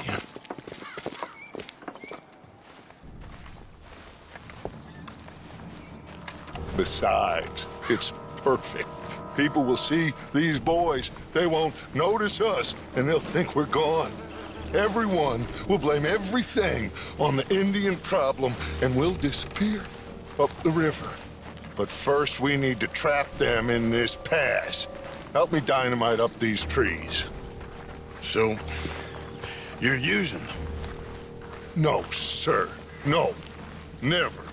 [SPEAKER 13] Besides, it's perfect. People will see these boys. They won't notice us, and they'll think we're gone. Everyone will blame everything on the Indian problem and we'll disappear up the river. But first we need to trap them in this pass. Help me dynamite up these trees.
[SPEAKER 1] So, you're using them?
[SPEAKER 13] No, sir. No. Never.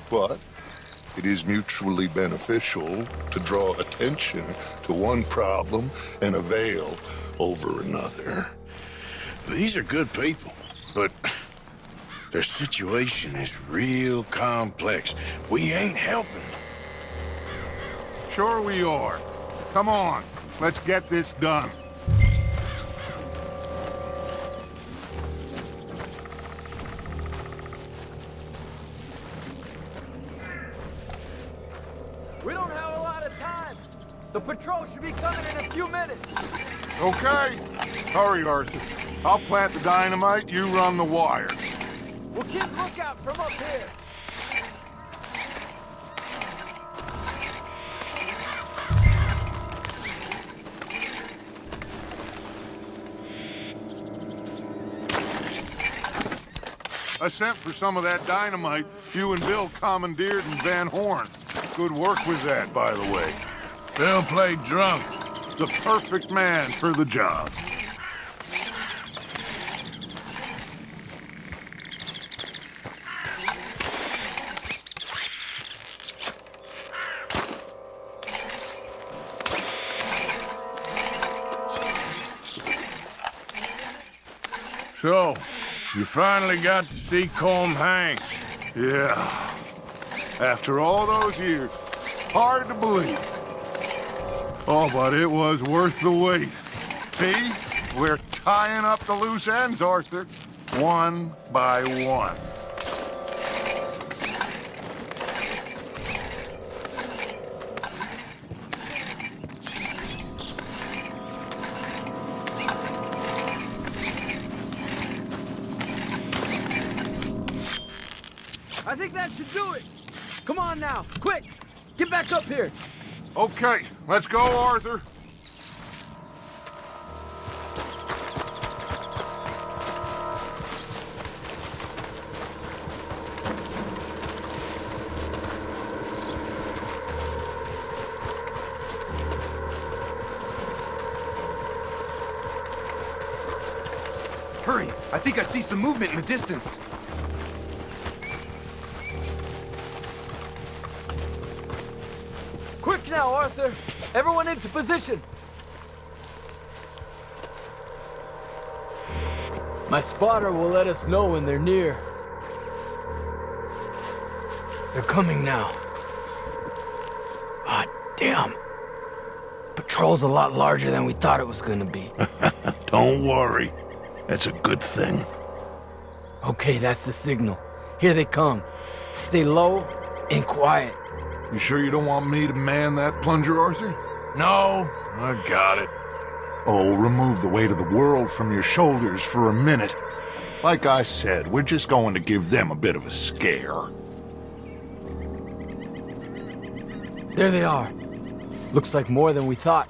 [SPEAKER 13] But it is mutually beneficial to draw attention to one problem and a veil over another.
[SPEAKER 1] These are good people, but their situation is real complex. We ain't helping them.
[SPEAKER 13] Sure we are. Come on, let's get this done.
[SPEAKER 3] We don't have a lot of time. The patrol should be coming in a few minutes.
[SPEAKER 13] Okay. Hurry, Arthur. I'll plant the dynamite, you run the wire.
[SPEAKER 3] We'll keep lookout from up here.
[SPEAKER 13] I sent for some of that dynamite you and Bill commandeered in Van Horn. Good work with that, by the way.
[SPEAKER 1] Bill played drunk.
[SPEAKER 13] The perfect man for the job.
[SPEAKER 1] So, you finally got to see Colm hang.
[SPEAKER 13] Yeah. After all those years. Hard to believe. Oh, but it was worth the wait. See? We're tying up the loose ends, Arthur. One by one.
[SPEAKER 3] I think that should do it. Come on now, quick! Get back up here.
[SPEAKER 13] Okay, let's go, Arthur.
[SPEAKER 21] Hurry! I think I see some movement in the distance.
[SPEAKER 3] Quick now, Arthur. Everyone into position. My spotter will let us know when they're near. They're coming now. Ah, damn. The patrol's a lot larger than we thought it was gonna be.
[SPEAKER 13] Don't worry. That's a good thing.
[SPEAKER 3] Okay, that's the signal. Here they come. Stay low and quiet.
[SPEAKER 13] You sure you don't want me to man that plunger, Arthur?
[SPEAKER 1] No, I got it.
[SPEAKER 13] Oh, remove the weight of the world from your shoulders for a minute. Like I said, we're just going to give them a bit of a scare.
[SPEAKER 3] There they are. Looks like more than we thought.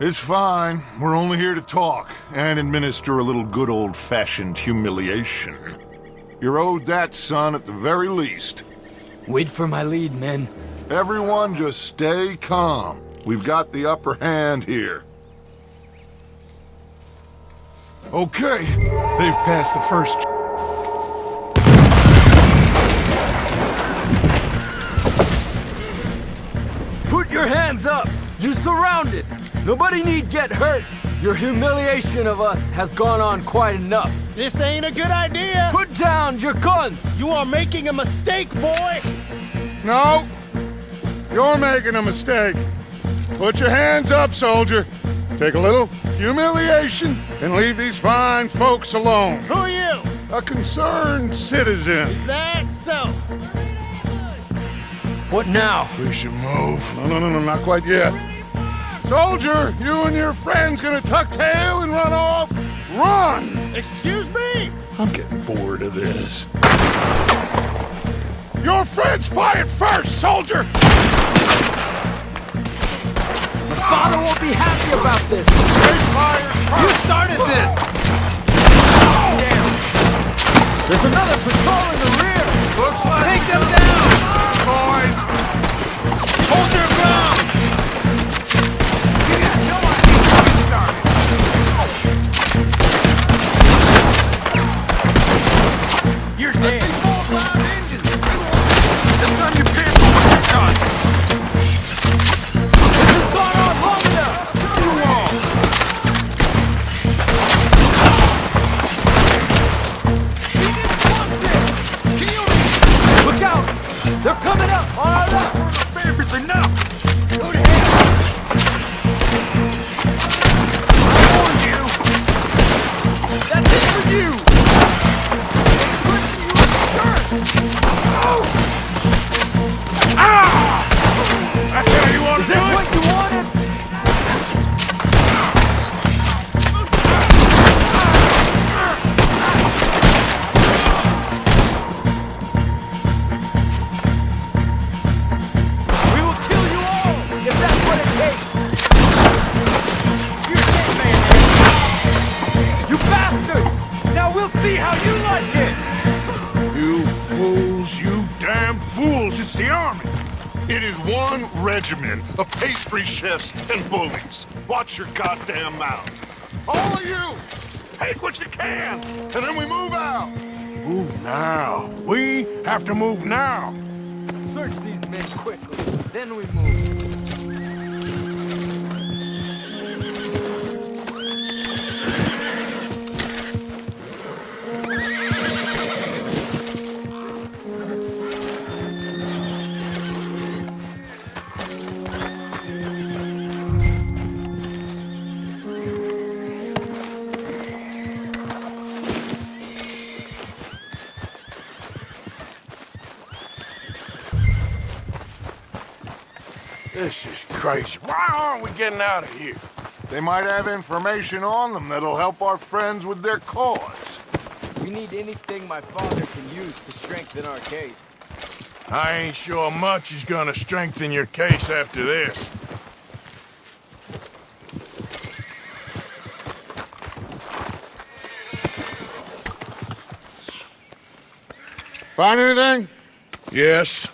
[SPEAKER 13] It's fine. We're only here to talk and administer a little good old-fashioned humiliation. You're owed that, son, at the very least.
[SPEAKER 3] Wait for my lead, men.
[SPEAKER 13] Everyone just stay calm. We've got the upper hand here. Okay, they've passed the first...
[SPEAKER 3] Put your hands up! You're surrounded! Nobody need get hurt! Your humiliation of us has gone on quite enough.
[SPEAKER 22] This ain't a good idea!
[SPEAKER 3] Put down your guns!
[SPEAKER 22] You are making a mistake, boy!
[SPEAKER 13] No! You're making a mistake. Put your hands up, soldier. Take a little humiliation and leave these fine folks alone.
[SPEAKER 22] Who are you?
[SPEAKER 13] A concerned citizen.
[SPEAKER 22] Is that so?
[SPEAKER 3] What now?
[SPEAKER 1] We should move.
[SPEAKER 13] No, not quite yet. Soldier, you and your friend's gonna tuck tail and run off? Run!
[SPEAKER 22] Excuse me?
[SPEAKER 13] I'm getting bored of this. Your friend's fired first, soldier!
[SPEAKER 3] My father won't be happy about this!
[SPEAKER 22] You started this!
[SPEAKER 3] There's another patrol in the rear!
[SPEAKER 13] Looks like
[SPEAKER 3] Take them down!
[SPEAKER 13] boys!
[SPEAKER 3] Hold your ground! You're dead.
[SPEAKER 13] This time you can't go with your gun!
[SPEAKER 3] This has gone on long enough!
[SPEAKER 13] You all!
[SPEAKER 3] Look out! They're coming up on our left!
[SPEAKER 13] Baby's enough!
[SPEAKER 3] Go to hell!
[SPEAKER 13] I warned you!
[SPEAKER 3] That's it for you!
[SPEAKER 1] That's how you want
[SPEAKER 3] Is
[SPEAKER 1] to do
[SPEAKER 3] this
[SPEAKER 1] it?
[SPEAKER 3] what you wanted? We will kill you all if that's what it takes! You're dead, man! You bastards! Now we'll see how you like it!
[SPEAKER 1] You fools, you damn fools. It's the army.
[SPEAKER 13] It is one regiment of pastry chefs and bullies. Watch your goddamn mouth. All of you, take what you can, and then we move out.
[SPEAKER 1] Move now. We have to move now.
[SPEAKER 3] Search these men quickly, then we move.
[SPEAKER 1] This is crazy. Why aren't we getting out of here?
[SPEAKER 13] They might have information on them that'll help our friends with their cause.
[SPEAKER 3] We need anything my father can use to strengthen our case.
[SPEAKER 1] I ain't sure much is gonna strengthen your case after this.
[SPEAKER 13] Find anything?
[SPEAKER 1] Yes.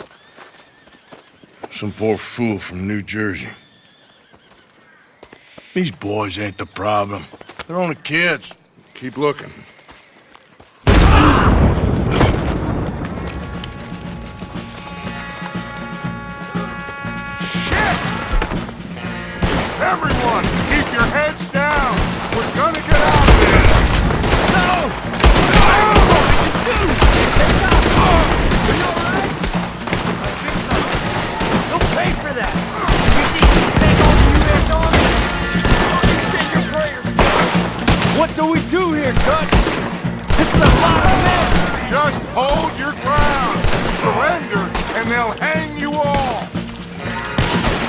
[SPEAKER 1] Some poor fool from New Jersey. These boys ain't the problem. They're only kids.
[SPEAKER 13] Keep looking. Everyone, keep your heads down! We're gonna get out of this!
[SPEAKER 3] No! They'll pay for that! You think you can take on the U.S. Army? You send your prayers, son! What do we do here, Dutch? This is a lot of men!
[SPEAKER 13] Just hold your ground! Surrender, and they'll hang you all!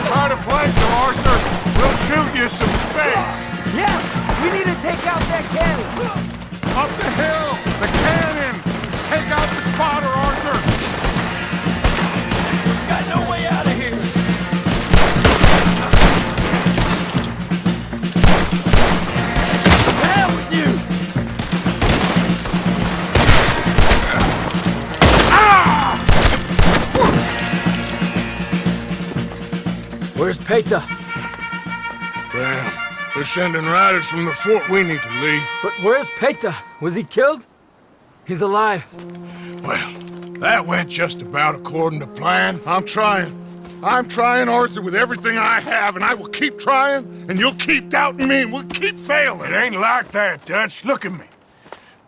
[SPEAKER 13] Try to flank them, Arthur! We'll shoot you some space!
[SPEAKER 3] Yes! We need to take out that cannon!
[SPEAKER 13] Up the hill! The cannon! Take out the spotter, Arthur!
[SPEAKER 3] Got no way out of here! To hell with you! Where's Peta?
[SPEAKER 1] Damn. They're sending riders from the fort. We need to leave.
[SPEAKER 3] But where's Peta? Was he killed? He's alive.
[SPEAKER 1] Well, that went just about according to plan.
[SPEAKER 13] I'm trying. I'm trying, Arthur, with everything I have, and I will keep trying, and you'll keep doubting me, and we'll keep failing.
[SPEAKER 1] It ain't like that, Dutch. Look at me.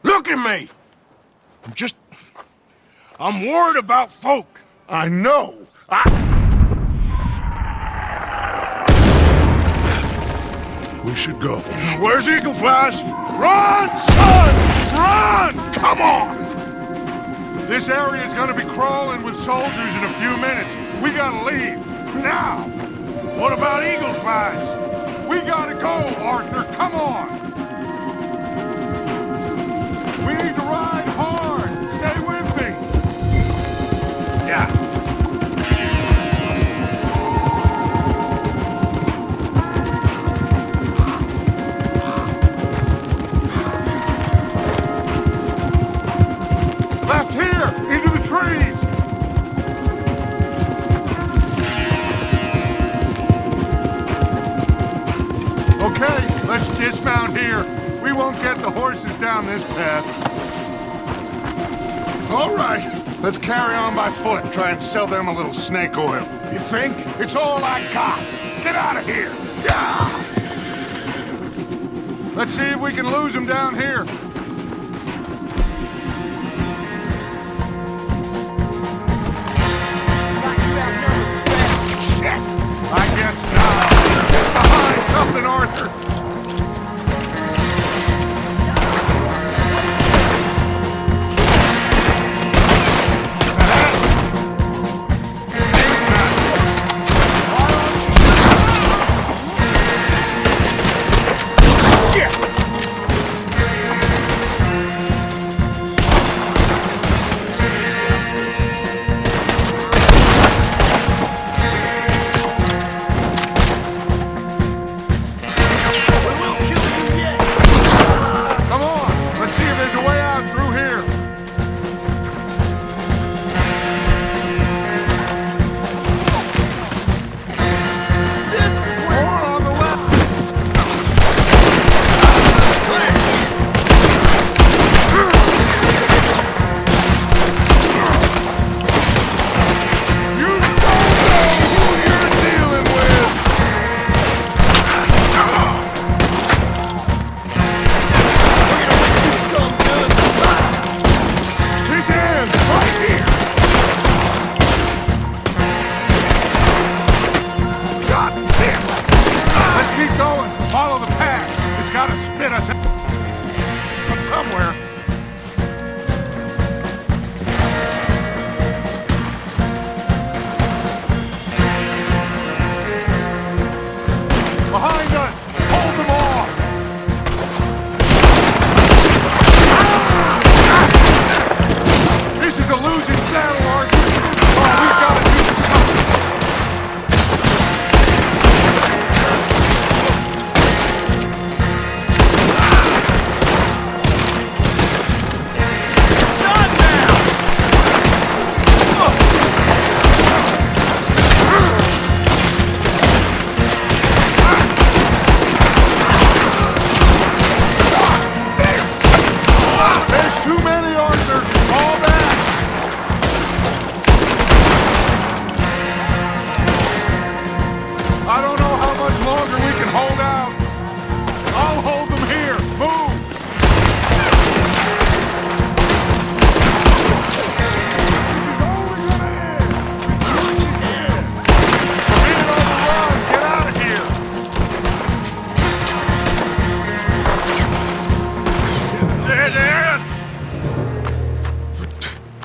[SPEAKER 1] Look at me! I'm worried about folk.
[SPEAKER 13] I know. We should go.
[SPEAKER 1] Where's Eagle Flies?
[SPEAKER 13] Run, son! Run! Come on! This area is gonna be crawling with soldiers in a few minutes. We gotta leave. Now!
[SPEAKER 1] What about Eagle Flies?
[SPEAKER 13] We gotta go, Arthur. Come on! We need to ride hard. Stay with me.
[SPEAKER 1] Yeah.
[SPEAKER 13] down this path. All right, let's carry on by foot and try and sell them a little snake oil. You think? It's all I got. Get out of here. Yeah! Let's see if we can lose them down here. Shit! I guess not. Get behind something, Arthur.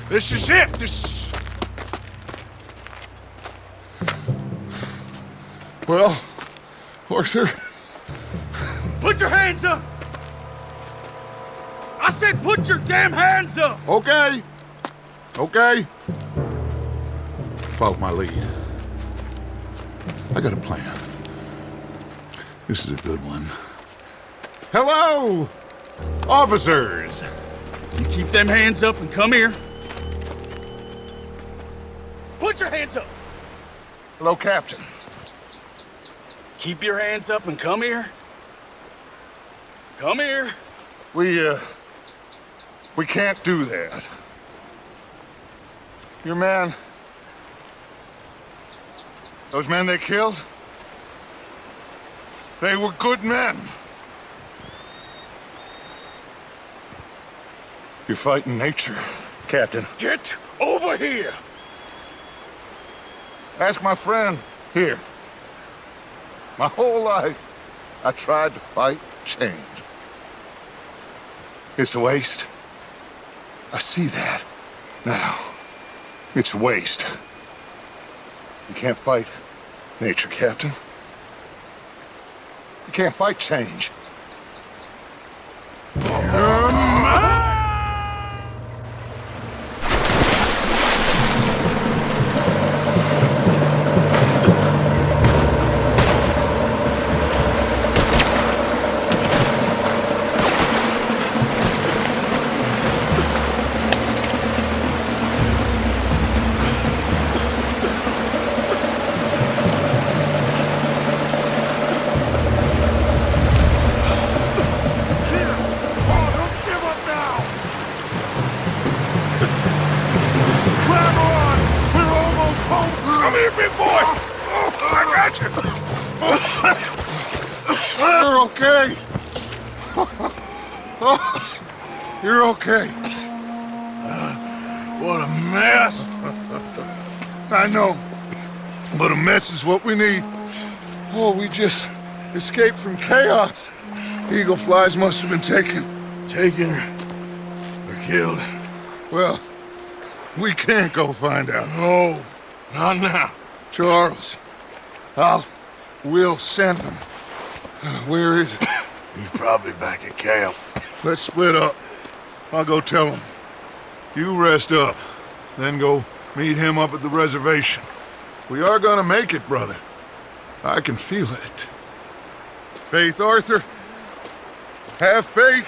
[SPEAKER 13] This is it.
[SPEAKER 8] Well, Arthur?
[SPEAKER 3] Put your hands up! I said put your damn hands up!
[SPEAKER 8] Okay. Okay. Follow my lead. I got a plan. This is a good one. Hello, officers!
[SPEAKER 3] You keep them hands up and come here. Put your hands up!
[SPEAKER 8] Hello, Captain.
[SPEAKER 3] Keep your hands up and come here. Come here.
[SPEAKER 8] We can't do that. Your man... Those men they killed? They were good men. You're fighting nature, Captain.
[SPEAKER 3] Get over here!
[SPEAKER 8] Ask my friend here. My whole life, I tried to fight change. It's a waste. I see that now. It's waste. You can't fight nature, Captain. You can't fight change.
[SPEAKER 13] here, big boy! I got you! You're okay. You're okay.
[SPEAKER 1] What a mess.
[SPEAKER 13] I know, but a mess is what we need. Oh, we just escaped from chaos. Eagle flies must have been taken.
[SPEAKER 1] Taken or killed?
[SPEAKER 13] Well, we can't go find out.
[SPEAKER 1] No, not now.
[SPEAKER 13] Charles, we'll send them. Where is it?
[SPEAKER 1] He's probably back at camp.
[SPEAKER 13] Let's split up. I'll go tell him. You rest up, then go meet him up at the reservation. We are gonna make it, brother. I can feel it. Faith, Arthur. Have faith.